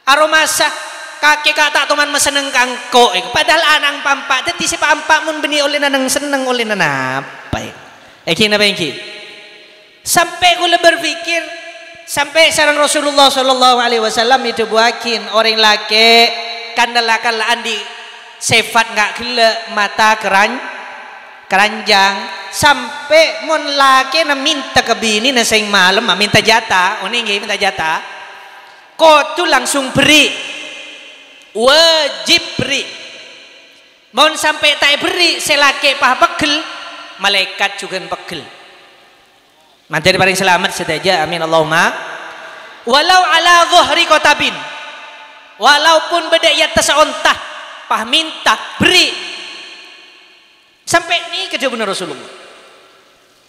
aromasa kaki kak tak teman meseneng kangko padahal anak pampak tadi si pampak mun beni oleh nanang seneng oleh nanapa engki napa engki sampai kula berpikir sampai sareng Rasulullah sallallahu alaihi wasallam itu buakin orang laki kandalakan andi sifat enggak gila mata keranjang sampai mon laki na minta ke bini na sing malam minta jatah oni nggih minta jatah kok tu langsung beri wajib beri mon sampai tak beri selaki pah pegel malaikat juga pegel materi paling selamat sedaja amin Allahumma walau ala dhuhri kotabin walaupun beda ya tasaontah pah minta beri sampai ni kerja benar Rasulullah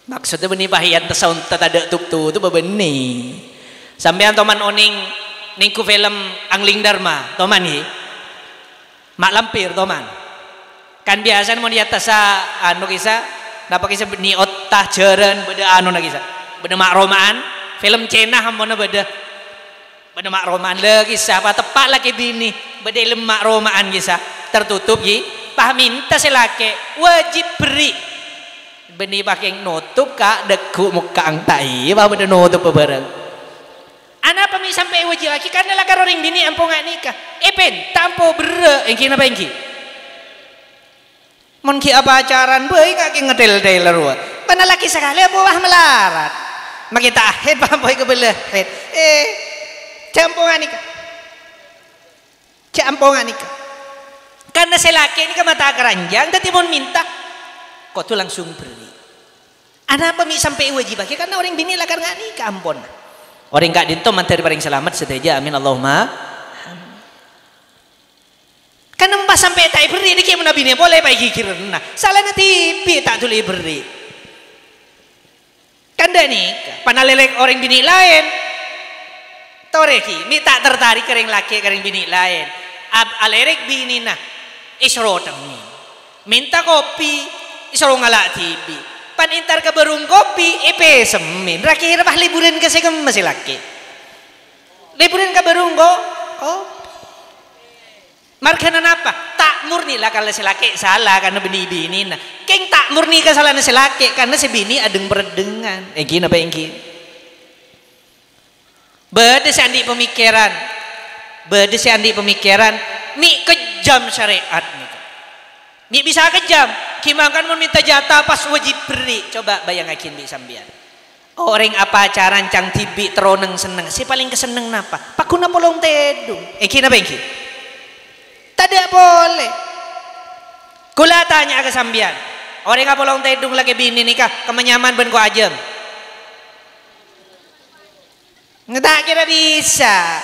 maksudnya benih bahian tasaun ada tuk-tuk itu benih sampai toman oning ningku film Angling Dharma toman ni mak lampir toman kan biasa mau di atas anu kisah dapat kisah ni otah jeren beda anu na kisah beda mak romaan film Cina hampona beda mak romaan lagi kisah apa tepat lagi bini beda lemak romaan kisah tertutup ye pah minta selake wajib beri benih pakai nutup kak deku muka angtai bah beda nutup bareng anak pemi sampai wajib lagi karena lah orang bini ampun nggak nikah pen tampo bere engki apa engki mon ki apa acaran boy nggak ki ngedel-del ruah mana laki sekali apa wah melarat makita akhir pah boy kebelah campungan nikah campungan nikah karena selaki ini ke mata keranjang dan timon minta kok tuh langsung beri anak apa mi sampai wajib lagi karena orang bini lah karena nikah ampun orang kak dinto materi paling selamat sedaja amin Allahumma karena mbak sampai tak beri dikit mana bini boleh bagi kirana salah nanti pi tak tuli beri kan dah nikah panalelek orang bini lain toreki mi tak tertarik kering laki kering bini lain alerek bini nah isro temi minta kopi isro ngalak tibi pan intar ke berung kopi semin rakir bah liburan ke segem masih laki liburan ke berung oh markanan apa tak murni lah kalau si laki salah karena bini nah keng tak murni kesalahan si laki karena si bini adeng beredengan gini apa yang gini beda si andi pemikiran mi kejam syariat mi bisa kejam kimakan meminta jatah pas wajib beri coba bayangakin bi sambian orang apa acara cang tibi teroneng seneng si paling keseneng napa pakuna polong tedung kina bengki tidak boleh kula tanya ke sambian orang apa polong tedung lagi bini nikah kemenyaman ben ko ajem nggak kira bisa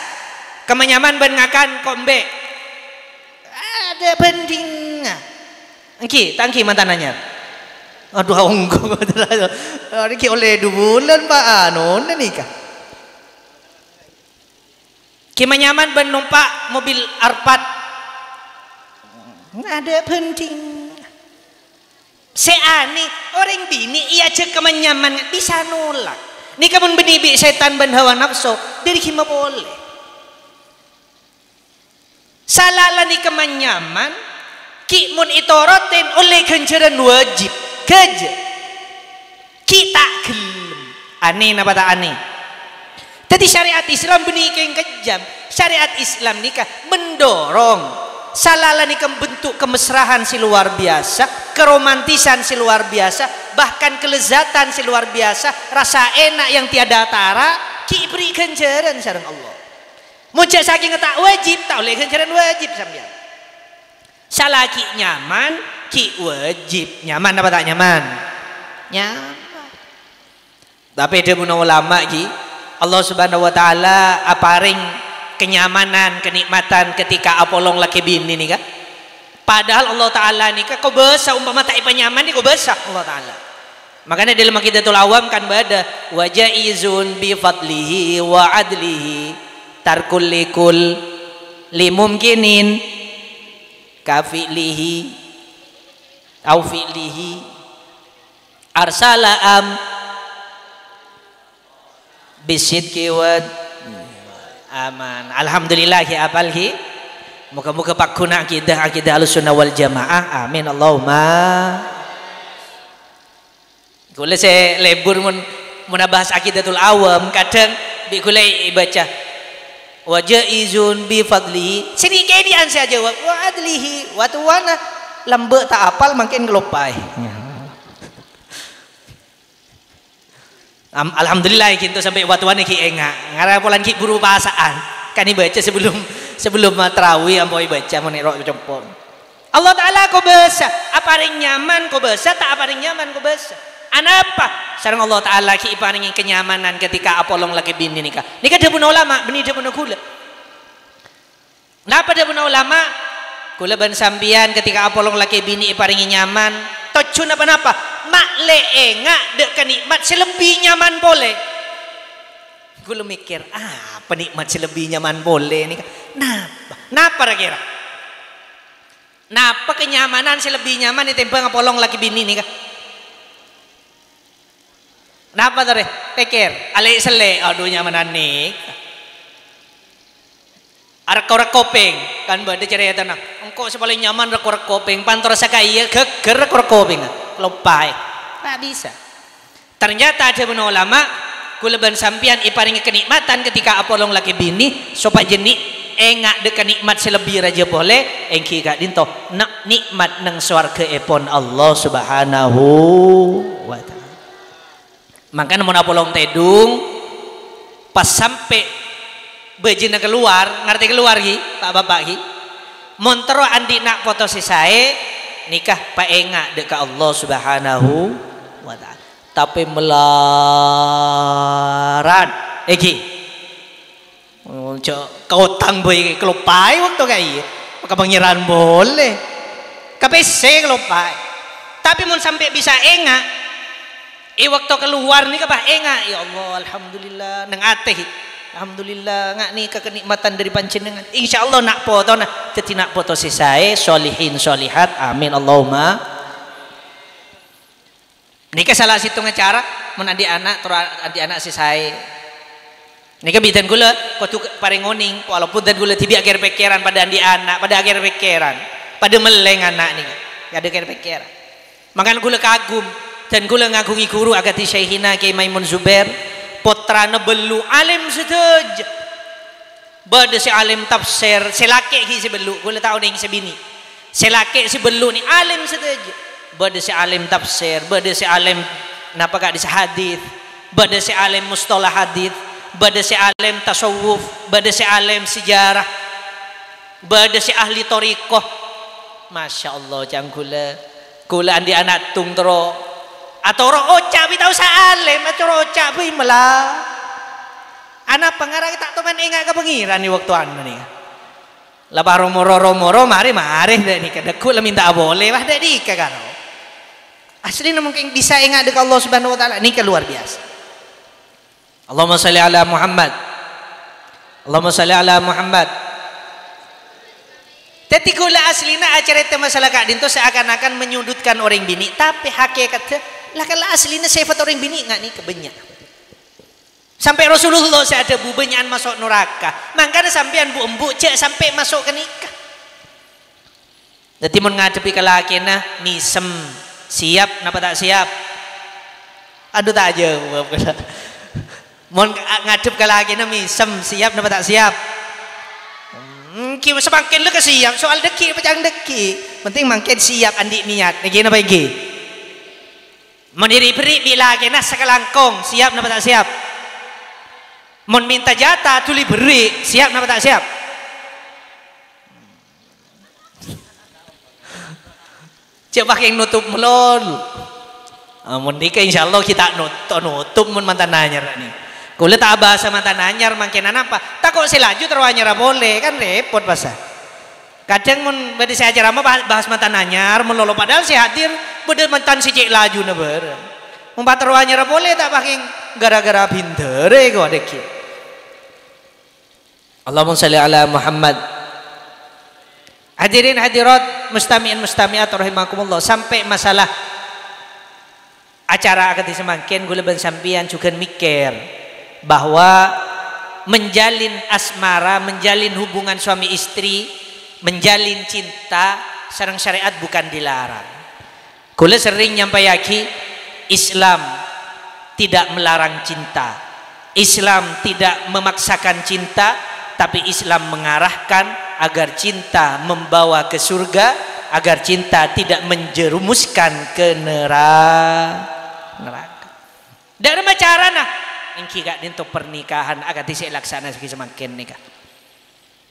kemenyaman ben ngakan kombe ada pendingnya engki tangki mantananya aduh onggo iki oleh 2 bulan pak anu nikah ki menyaman ben numpak mobil Arpat ada penting seani orang bini iya cek kemenyaman bisa nolak nikah mun beni setan ben hawa nafsu dari kima boleh salah lah ni kemenyaman ki mun itorotin oleh kenceran wajib kerja kita gelem aneh napa tak aneh jadi syariat Islam benikeng kejam syariat Islam nikah mendorong salah lah ni bentuk kemesrahan si luar biasa keromantisan si luar biasa bahkan kelezatan si luar biasa rasa enak yang tiada tara ki beri kenceran sareng Allah muncul saking tak wajib tak oleh kencaran wajib sambil salah ki nyaman ki wajib nyaman apa tak nyaman tapi ada guna ulama ki Allah subhanahu wa ta'ala aparing kenyamanan kenikmatan ketika apolong laki bini ni kan padahal Allah ta'ala ni kan kau besar umpama tak nyaman ni kau besar Allah ta'ala makanya dalam Aqidatul Awam kan bada wajaizun bi fadlihi wa adlihi tarkul likul limumkinin kafi'lihi au fi'lihi arsalaam bisidki wa aman alhamdulillah ya apalhi muka-muka pakuna akidah Ahlussunnah wal Jamaah amin Allahumma kula saya lebur mun bahas Aqidatul Awam kadang bi kula baca wajaizun bi fadlihi sini kayak dian saya jawab wa adlihi wa tuwana lambe tak apal makin ngelopai Alhamdulillah gitu sampai watuan ki enggak ngara polan ki guru bahasaan kan baca sebelum tarawih ampoi baca menirok jempol. Allah Ta'ala kau besa apa ring nyaman kau besa tak apa ring nyaman kau besa anapa sareng Allah Ta'ala ki iparingi kenyamanan ketika apolong lagi bini nikah dia punya ulama bini dia punya kula napa dia punya ulama kula ban sambian ketika apolong lagi bini iparingi nyaman tocun apa-napa mak leenga dek kenikmat selebih nyaman boleh kula mikir penikmat selebih nyaman boleh nih napa kira napa kenyamanan selebih nyaman ditempel ngapolong lagi bini nih kah napa tadi pikir alik sele aduh nyamanan nih arek kopeng kan bade cerita tenang engkau sepaling nyaman rek kopeng pantor sakaya geger rek kopeng lopai tak bisa ternyata ada ulama kula ban sampian iparingi kenikmatan ketika apolong laki bini sopa jenik engak de kenikmat selebih raja boleh engki gak dinto nak nikmat nang swarga epon Allah Subhanahu wa taala makanya mun apolong tedung pas sampai bejina keluar ngerti keluar ki Pak Bapak ki montero andi nak foto sisae nikah pak engak dek Allah Subhanahu wa taala tapi melarat iki kau boy kelupai waktu kayak maka pangeran boleh KPC kelupai tapi mun sampai bisa engak waktu keluar nih kapah engak ya Allah alhamdulillah nang ateh alhamdulillah ngak nih kenikmatan dari panjenengan insyaallah nak foto nah jadi nak foto sisae solihin solihat amin Allahumma nikah salah situ ngacara mun adi anak sisae nikah bidan gula kau paling ngoning walaupun dan gula tidak akhir pikiran pada andi anak pada akhir pikiran pada meleng anak nih ada akhir pikiran makanya gula kagum dan gula ngagungi guru agati Syekhina Kiai Maimun Zubair putrana belu alim setuj bade si alim tafsir selake ki si belu gula tahu ning sebini selake si belu ni alim setuj bade si alim tafsir bade si alim napa gak di hadis bade si alim mustalah hadis bade si alim tasawuf bade si alim sejarah bade si ahli torikoh Masya Allah janggula gula andi anak tung tero atau ro oca bi tahu sa alim atau ro oca bi melah anak pengarang tak teman ingat ke pengiran di waktu anu nih lah romoro mari deh nih kedekku lah minta boleh wah deh nih kagaro asli mungkin bisa ingat dekat Allah Subhanahu wa taala ini luar biasa. Allahumma salli ala Muhammad Allahumma salli ala Muhammad jadi gula aslina acara itu masalah kak dinto seakan-akan menyudutkan orang bini tapi hakikatnya lah kalau aslina sifat orang bini nggak nih kebanyak sampai Rasulullah saya ada bubenyan masuk neraka makanya sampean bu embu cek sampai masuk ke nikah jadi mun ngadepi kelakina misem siap napa tak siap aduh tak aja mau ngadep ke lagi misem siap napa tak siap semakin lu siap soal deki pecang deki penting makin siap andi niat lagi napa lagi mau diri-beri bila lagi sekelangkong siap napa tak siap mau minta jatah tuli beri siap napa tak siap coba yang nutup melon mau nikah insyaallah kita nutup mun mantan nanyar nih kula tak bahasa mantan anyar makin apa tak kok selaju terwanyar boleh kan repot bahasa kadang mun bade saya acara bahas mantan anyar melolo padahal saya hadir bade mantan si cek laju na bareng mun terwanyar boleh tak pakai gara-gara pinter kok adek Allahumma shalli ala Muhammad hadirin hadirat mustami'in mustami'at rahimakumullah sampai masalah acara akad semakin gula ban sampian juga mikir bahwa menjalin asmara, menjalin hubungan suami istri, menjalin cinta sareng syariat bukan dilarang. Kula sering nyampaiaki Islam tidak melarang cinta. Islam tidak memaksakan cinta, tapi Islam mengarahkan agar cinta membawa ke surga, agar cinta tidak menjerumuskan ke neraka. Dak ada cara nah. Engki gak dinto pernikahan agak dhisik laksana semakin nikah.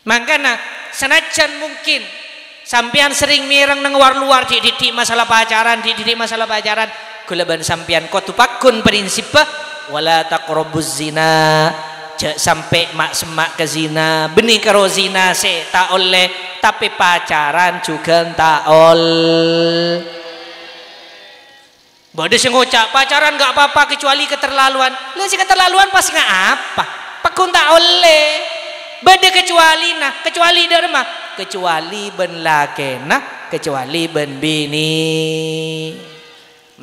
Makanya senajan mungkin sampean sering mireng nang luar dididik masalah pacaran, kula ban sampean kotupakun prinsip wala taqrabuz zina, sampai mak semak ke zina, benih karo zina se tak oleh, tapi pacaran juga tak oleh. Bodoh sing ngucap pacaran gak apa-apa kecuali keterlaluan. Lah si keterlaluan pas nggak apa? Pakun tak oleh. Beda kecuali nah, kecuali derma, kecuali ben lakena, kecuali ben bini.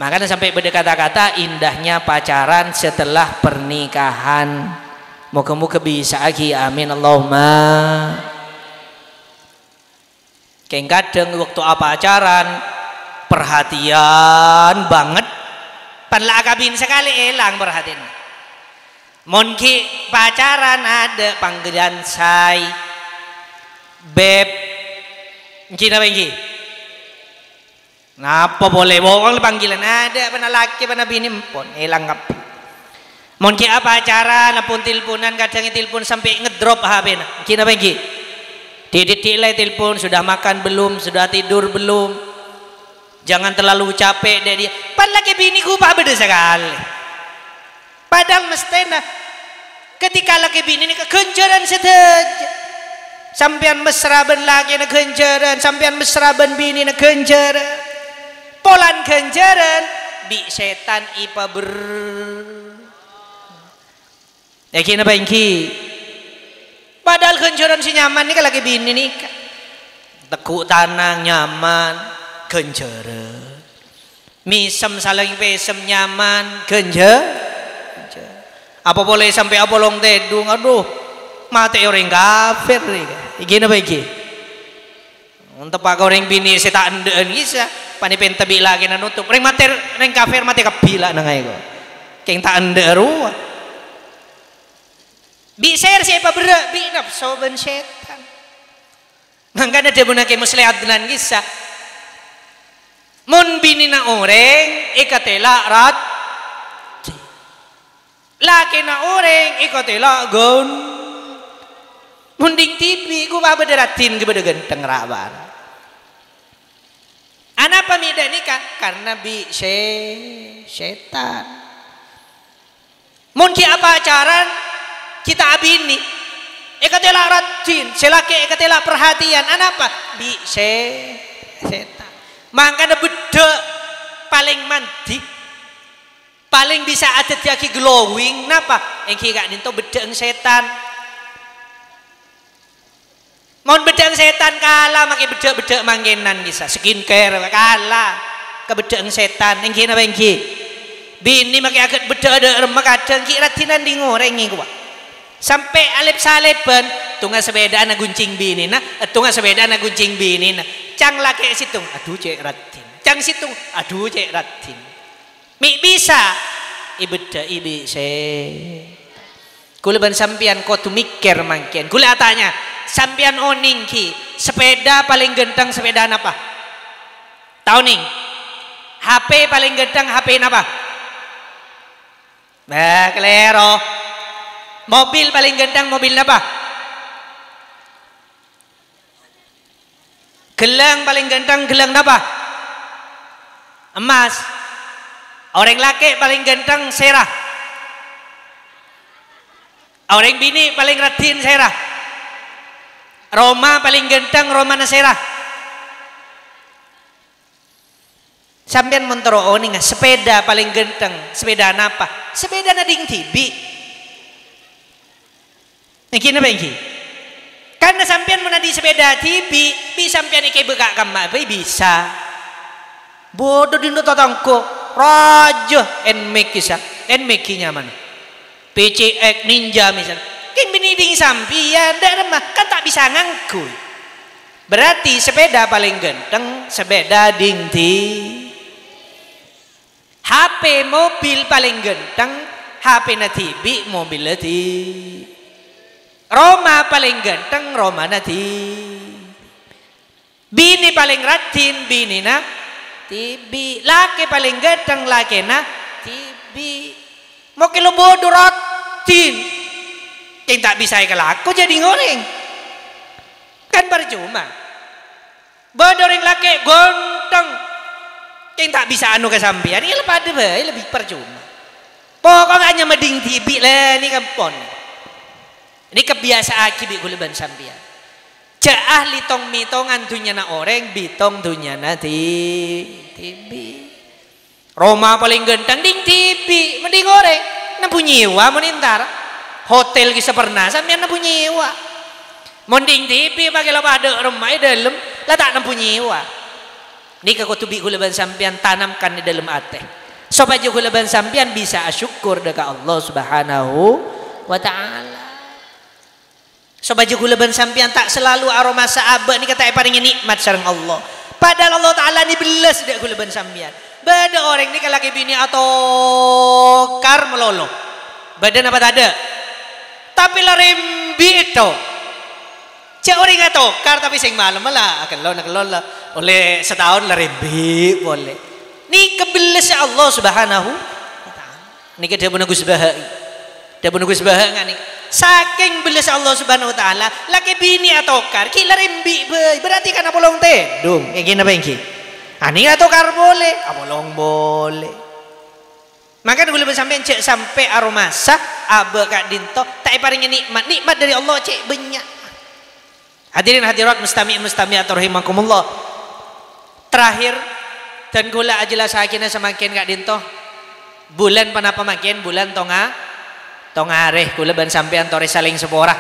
Makanya sampai beda kata-kata indahnya pacaran setelah pernikahan. Moga-moga bisa lagi, amin Allahumma. Kayak kadang waktu apa pacaran perhatian banget, panlah kabin sekali elang perhatian. Monki pacaran ada panggilan say, beb, gini apa ini? Ngapa boleh bohong panggilan ada, pana laki pana bini pun elang ngap. Monki apa pacaran, pun teleponan kadang telepon sampai ngedrop HP na. Gini apa ini? Titik lay telepon, sudah makan belum, sudah tidur belum? Jangan terlalu capek deh dia. Padahal laki bini ku pak beda sekali. Padahal mestena ketika laki bini ini kekencaran saja. Sampean mesra ben laki na kencaran, sampean mesra ben bini na kencaran. Polan kencaran bi setan ipa ber. Yakin apa ingki? Padahal kencaran si nyaman ni kalau laki bini ni tekuk tanang nyaman. Genjara misem saling pesem nyaman genjara. Apa boleh sampai apa long tedung, aduh mati orang kafir gini apa iki untuk pak orang bini saya tak andaan bisa panipen tabi lagi na nutup orang mati orang kafir mati kapila nangai ko keng tak andaru bi share siapa berak bi nafsu ben setan mangkana dia bunake muslihat dengan kisah. Mun bini na orang ikatela rat, laki na orang ikatela gon. Munding TV ku ba bederatin ke beda genteng rabar. Anak pamida nikah karena bi setan. Mun ki apa acaran kita abini ikatela ratin, selaki ikatela perhatian. Anak apa bi setan. Makanya beda paling mandi paling bisa ada tiaki glowing napa engki gak ninto beda ang setan mohon beda ang setan kalah makai beda manggenan bisa skincare kalah ke beda ang setan engki napa engki bini makai agak beda ada remak kadang ki ratinan di ngorengi kuwa sampai alip saleban tunga sepeda na guncing bini na tunga sepeda na guncing bini na cang laki situng aduh cek ratin cang situng aduh cek ratin mi bisa ibeda ibi se kula ban sampian kau tu mikir mangken kula tanya sampian oning ki sepeda paling genteng sepeda apa tahu ning HP paling genteng HP apa bah klero mobil paling genteng mobil apa gelang paling ganteng gelang apa? Emas. Orang laki paling ganteng serah. Orang bini paling ratin serah. Roma paling ganteng Romana serah. Sampean montoro ning sepeda paling ganteng sepeda apa? Sepeda na ding tibi. Niki apa iki? Karena sampean menadi sepeda TV, bisa sampean ikai bekak kamar, bisa. Bodoh dindo tatangko, raja NMAX kisah, NMAX nyaman. PCX Ninja misal, kan biniding sampean, dah remah, kan tak bisa ngangkul. Berarti sepeda paling ganteng, sepeda dingti. HP mobil paling ganteng, HP na TV, mobil na TV. Roma paling ganteng Roma nanti bini paling ratin bini na tibi laki paling ganteng laki na tibi Mau kilo bodoh rotin. Yang tak bisa kelaku jadi ngoreng. Kan percuma. Bodoh orang laki gonteng. Yang tak bisa anu ke sampean. Ini lebih percuma. Pokoknya hanya meding tibi lah ini kampon. Ini kebiasaan kibi kuleban sampean. Cak ahli tong mitongan dunya na orang bitong dunya na tibi. Roma paling genteng ding tibi mending orang nampu nyewa menintar hotel kisah pernah sampean nampu nyewa mending tibi bagi lo pada rumah dalam lah tak nampu nyewa. Ini kekotubi kuleban sampean tanamkan di dalam hati supaya kuleban sampean bisa syukur dekat Allah Subhanahu wa ta'ala. Supaya kuleban sampean tak selalu aroma sahabat ni kata paling nikmat sareng Allah. Padahal Allah Ta'ala ni belas dak kuleban sampean. Bada orang ni kalau bini atau kar melolo. Badan apa tak ada. Tapi lah rembi itu. Cak orang atau kar tapi sing malam malah akan oleh setahun lah rembi boleh. Ni kebelas Allah Subhanahu wa ta'ala. Ni kita pun Gus Bahak. Dia pun Gus Bahak ngani. Saking belas Allah Subhanahu wa ta'ala laki bini atau kar kila rembi berarti kan apa long teh dong yang gini apa yang gini ani atau kar boleh apa long boleh maka dulu sampai cek sampai aroma sah abe kak dinto tak paringnya nikmat dari Allah cek banyak. Hadirin hadirat mustami'at rahimakumullah. Terakhir dan gula ajalah sakina semakin kak dinto bulan panapa makin bulan tongareh kula ban sampean tore saling sepora.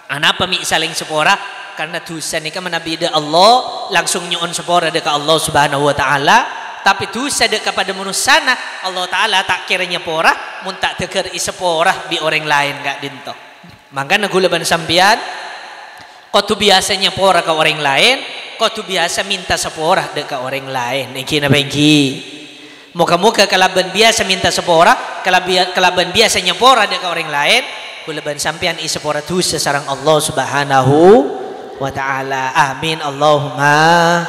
Anapa mi saling sepora? Karena dosa ni kan menabida Allah langsung nyuon sepora dekat Allah Subhanahu wa taala, tapi dosa dekat pada manusia Allah taala tak kiranya pora mun tak teker isepora bi orang lain gak dinto. Maka kula ban sampean kau tu biasanya pora ke orang lain, kau tu biasa minta sepora dekat orang lain. Iki na bengki. Muka-muka kalaban biasa minta sepora, kalaban biasa nyepora dekat orang lain, kulaban sampean isepora tu sesarang Allah Subhanahu wa ta'ala. Amin Allahumma.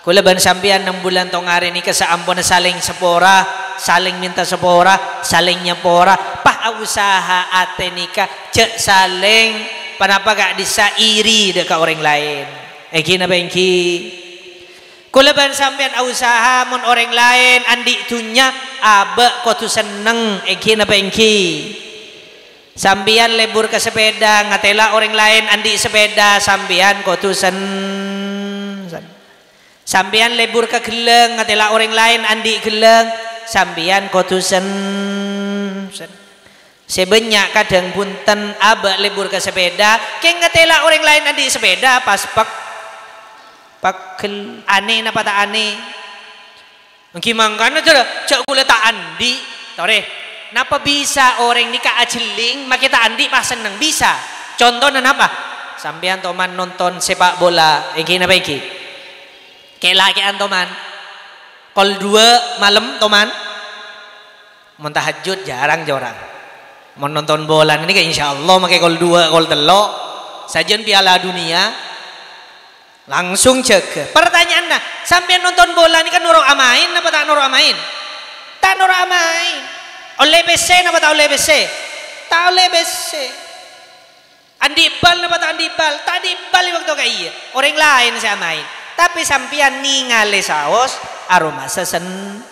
Kulaban sampean 6 bulan tong hari ni kesaampun saling sepora, saling minta sepora, saling nyepora, pah usaha ate nikah cek saling panapa gak disairi dekat orang lain. Eki na bengki. Kulaban sampean usaha mon orang lain andi tunya abe kau tu seneng eki na bengki. Sampean lebur ke sepeda ngatela orang lain andi sepeda sampean kau tu sampean lebur ke geleng ngatela orang lain andi geleng sampean kau tu sebanyak kadang punten abe lebur ke sepeda ke ngatela orang lain andi sepeda pas pakel aneh napa tak aneh mungkin kan aja cak gula tak andi tore napa bisa orang nikah ajeling makita andi pas seneng bisa contohnya napa sampean toman nonton sepak bola iki napa iki kayak lagi antoman kol 2 malam toman mau tahajud jarang mau nonton bola ini kayak insyaallah makai kol 2 kol 3 sajian piala dunia langsung cek. Pertanyaan nah, sampai nonton bola ini kan nurut amain apa tak nurut amain? Tak nurut amain. Oleh BC apa tak oleh BC? Tak oleh BC. Andi bal apa tak andi bal? Tak andi bal waktu kayak iya. Orang lain saya main. Tapi sampean ningale saos aroma seneng.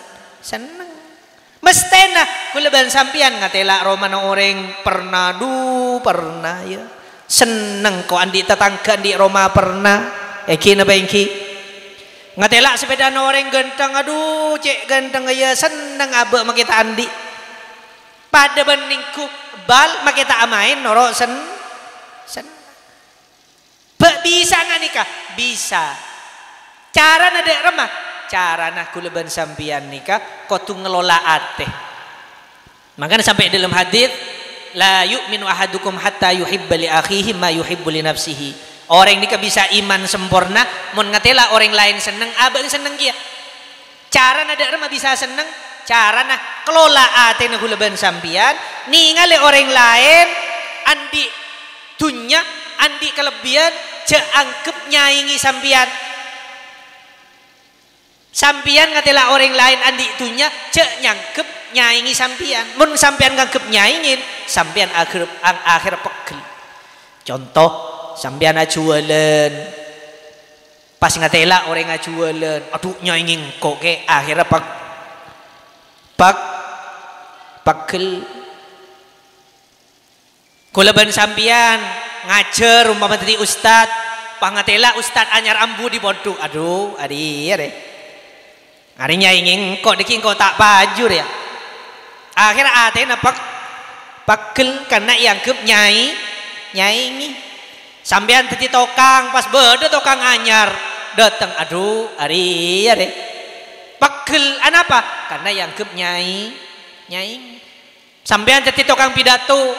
Mestena kuleban sampean ngatela aroma orang pernah ya. Seneng kok andi tetangga andi Roma pernah. Eki na bengki ngatela sepeda orang ganteng aduh cek ganteng ya seneng abe makita andi pada bandingku bal makita amain noro sen bisa nggak nikah bisa cara nade remah cara nak kuleban sampian nikah kau tu ngelola ate makanya sampai dalam hadis la yu'minu ahadukum hatta yuhibba li akhihi ma yuhibbu li nafsihi. Orang ini bisa iman sempurna mun ngatela orang lain seneng abang seneng dia cara nada remah bisa seneng cara nah kelola ate na kuleban sampian ningali orang lain andi dunya andi kelebihan ceangkep nyaingi sampian ngatela orang lain andi dunya cek nyangkep nyaingi sampean. Mun sampean nganggep nyaingin, sampean akhir pegel. Contoh, sampean jualan. Pas ngatela orang jualan, aduh nyaingin kok ke akhirnya pegel. Kula ban sampean ngajar umpama tadi ustad, pangatela ustad anyar ambu di bodoh. Aduh, adi ya deh. Ari nyaingin kok diki kok tak pajur ya. Akhir atena pegel karena yang kep nyaingi. Sampean tadi tokang pas beda tokang anyar datang. Aduh, ari ya deh. Pegel anapa? Karena yang kep nyaing. Sampean tadi tokang pidato,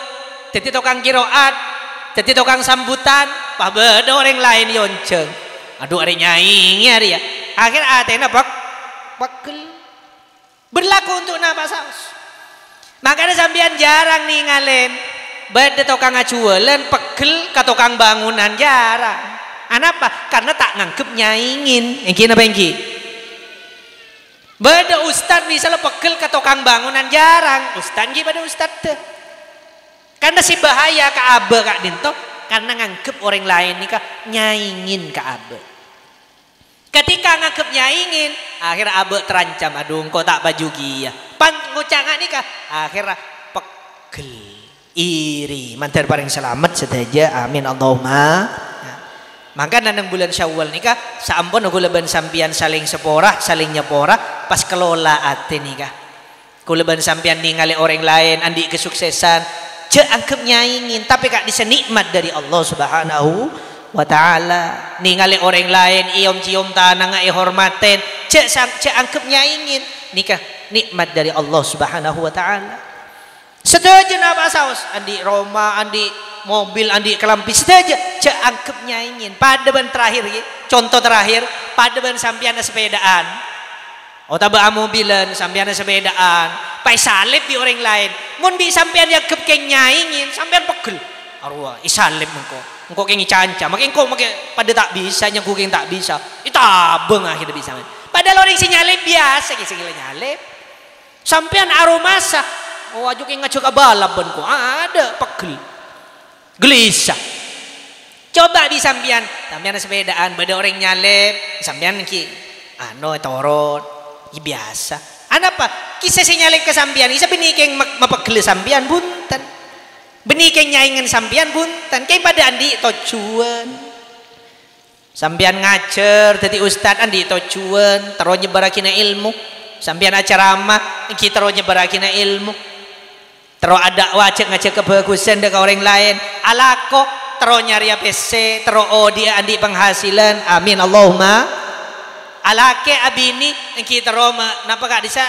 jadi tukang kiroat, jadi tukang sambutan, pak beda orang lain yonceng. Aduh ada nyaingnya dia. Akhir atena pegel. Berlaku untuk napa saus. Makanya sampean jarang ninggalin. Beda tukang ngajualan pegel ke tukang bangunan jarang. Anapa? Karena tak ngangkep nyaingin. Engki napa engki? Beda ustad misalnya pegel ke tukang bangunan jarang. Ustad engki pada ustad teh. Karena si bahaya ke abe kak dinto karena nganggep orang lain nikah nyaingin ke abe. Ketika nganggep nyaingin, akhir abe terancam. Aduh, kau tak baju gia. Pan ngucangan nikah, akhirnya pegel, iri. Mantar paling selamat sedaja. Amin Allahumma. Maka nanang bulan Syawal nikah, saampun aku leban sampian saling seporah, saling nyeporah, pas kelola ate nikah. Kuleban sampian ningali orang lain, andi kesuksesan. Anggap nyaingin, tapi kak bisa nikmat dari Allah Subhanahu wa Ta'ala. Ningali orang lain iom cium tanah ngai hormaten, anggap nyaingin, nikah nikmat dari Allah Subhanahu wa Ta'ala. Sedaja napa saus andi Roma, andi mobil, andi kelampi, sedaja anggap nyaingin. Pada ban terakhir, contoh terakhir, pada ban sampian sepedaan. Otaba mobilan sampean sepedaan, pai salib di orang lain. Mun bi sampean yang kep keng nyaingin, sampean pegel. Arwah, isalib engko keng canca, makin engko pada tak bisa nyengku keng tak bisa. Itabeng akhirnya bisa. Padahal orang si nyalib biasa ki sing nyalib. Sampean aromasa, oh ajuk keng ngajak balap ben ko. Ada pegel. Gelisah. Coba di sampean sepedaan, beda orang nyalib, sampean ki torot. Ya biasa. Anapa? Kisah sinyalin ke sampian. Isa benikeng mapagel sampian buntan. Benikeng nyaingin sampian buntan. Kaya pada andi tocuan. Sampian ngajar. Tadi ustad andi tocuan. Taro nyebarakina ilmu. Sampian acaramah. Kita taro nyebarakina ilmu. Taro ada wajak ngajak kebagusan dengan orang lain. Alako. Taro nyari PC. Taro dia andi penghasilan. Amin Allahumma. Alake abini kita Roma napa kak disa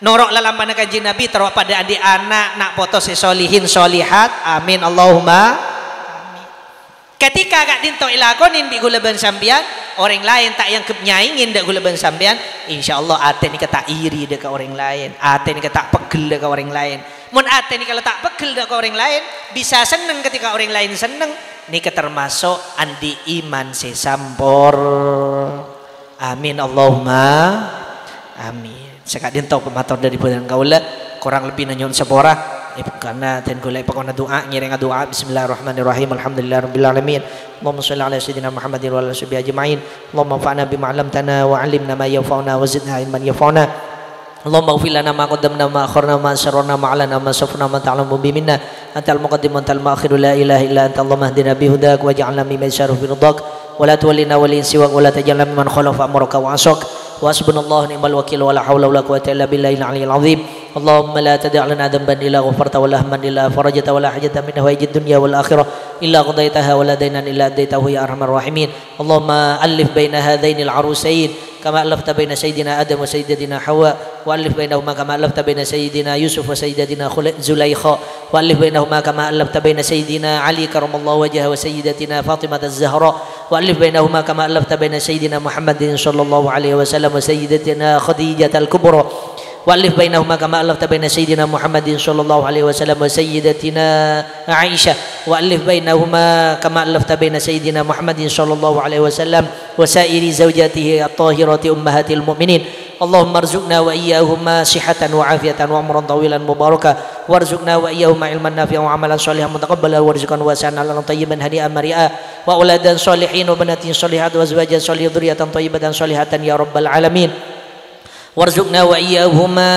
norok lalampan kanjeng Nabi terus pada adik anak nak foto solihin solihat. Amin Allahumma. Amin. Ketika kak dinto ilakonin di gulaban sampian orang lain tak yang nyaingin dak gulaban sampian, insyaallah ate ni kata iri dek orang lain, ate ni kata pegel dek orang lain. Mun ate ni kalau tak pegel dek orang lain bisa seneng ketika orang lain seneng, ni termasuk andi iman sesampor. Amin Allahumma. Amin. Sekadin tau pemator dari bulan kaula kurang lebih nanyon sepora karena dan gulai pakona doa ngiring doa. Bismillahirrahmanirrahim. Alhamdulillahirabbil alamin. Allahumma shalli ala sayyidina Muhammadin wa ala sahbihi ajma'in. Allahumma anfa'na bima 'allamtana wa 'allimna ma yanfa'una wa zidna ilman yanfa'una. Allahumma ighfir lana ma qaddamna ma akharna ma asrarna ma 'alana ma safna ma ta'lamu bi minna antal muqaddim wa antal muakhir la ilaha illa anta. Allahumma hdina bi hudak waj'alna mimman yasharu fi ridak ولا تولنا ولي سواك ولا تجعلنا ممن خلف أمرك وعصاك وحسبنا الله نعم الوكيل ولا حول ولا قوة إلا بالله العلي العظيم. اللهم لا تدع لنا ذنبا إلا غفرت ولا هما إلا فرجت ولا حاجة من هوائج الدنيا والآخرة إلا قضيتها ولا دينا إلا أديته يا أرحم الراحمين. اللهم ألف بين هذين العروسين كما ألفت بين سيدنا آدم وسيدتنا حواء وألف بينهما كما ألفت بين سيدنا يوسف وسيدتنا زليخاء وألف بينهما كما ألفت بين سيدنا علي كرم الله وجهه وسيدتنا فاطمة الزهراء وألف بينهما كما ألفت بين سيدنا محمد صلى الله عليه وسلم وسيدتنا خديجة الكبرى وألف بينهما كما ألفت بين سيدنا محمد صلى الله عليه وسلم وسيدتنا عائشة وألف بينهما كما ألفت بين سيدنا محمد صلى الله عليه وسلم وسائر زوجاته الطاهرات أمهات المؤمنين. Allahumma arzuqna wa iyyahuma sihhatan wa afiatan wa umran tawilan mubarakah warzuqna wa iyyahuma ilman nafi'an wa amalan shalihan mutaqabbalan warzuqan wasi'an halan tayyiban hani'an mari'a wa auladan sholihin wa banatin sholihat wa azwajan sholihin dzurriyyatan thayyibatan sholihatan ya rabbal alamin warzuqna wa iyyahuma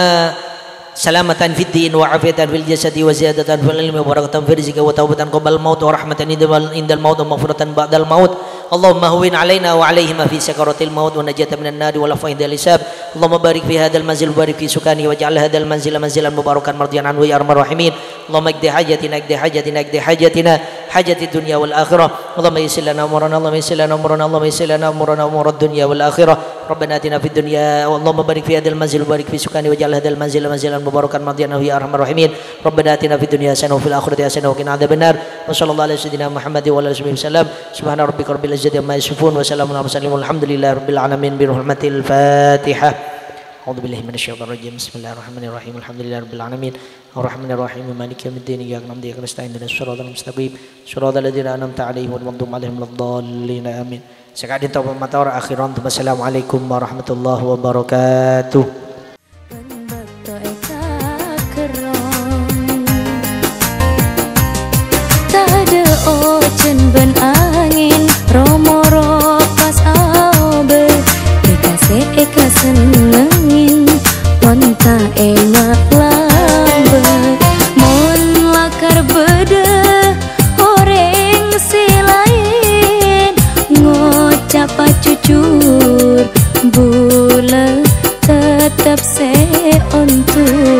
salamatan fid din wa afiatan fil jasadi wa ziyadatan fil ilmi wa barakatan fi rizqi wa taubatan qabla al maut wa rahmatan indal maut wa maghfiratan ba'dal maut Allahumma hawwin alaina wa alaihim fi sakaratil maut wa najatan minan nar wa lafa'in dal hisab Allahumma barik fi hadzal manzil barik fi sukani waj'al hadzal manzila manzilan mubarakan mardiyan anhu ya arhamar rahimin Allahumma ikdi hajatina hajatid dunya wal akhirah Allahumma yassir lana umurana Allahumma yassir lana umurana umurad dunya wal akhirah Rabbana atina fid dunya Allahumma barik fi hadzal manzil barik fi sukani waj'al hadzal manzila manzilan mubarakan mardiyan anhu ya arhamar rahimin Rabbana atina fid dunya hasanah wa fil akhirati hasanah wa qina adzabannar wa sallallahu alaihi wasallam Muhammad wa ala alihi wasallam subhana rabbika rabbil izzati amma yasifun wa salamun alal mursalin walhamdulillahi rabbil alamin bi rahmatil fatihah a'udzu billahi minasyaitonir rajim bismillahirrahmanirrahim alhamdulillahi rabbil alamin arrahmanir rahim maliki yaumiddin iyyaka na'budu wa iyyaka nasta'in ihdinas siratal mustaqim siratal ladzina an'amta 'alaihim ghairil maghdubi 'alaihim waladdallin amin sekadin tawab matar akhiran wassalamualaikum warahmatullahi wabarakatuh ocean ben angin romoro pas aube eka senengin monta emak lambe mon lakar bede horeng silain ngocap cucur bule tetap seontur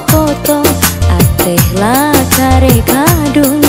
potong ateh lah kare kadung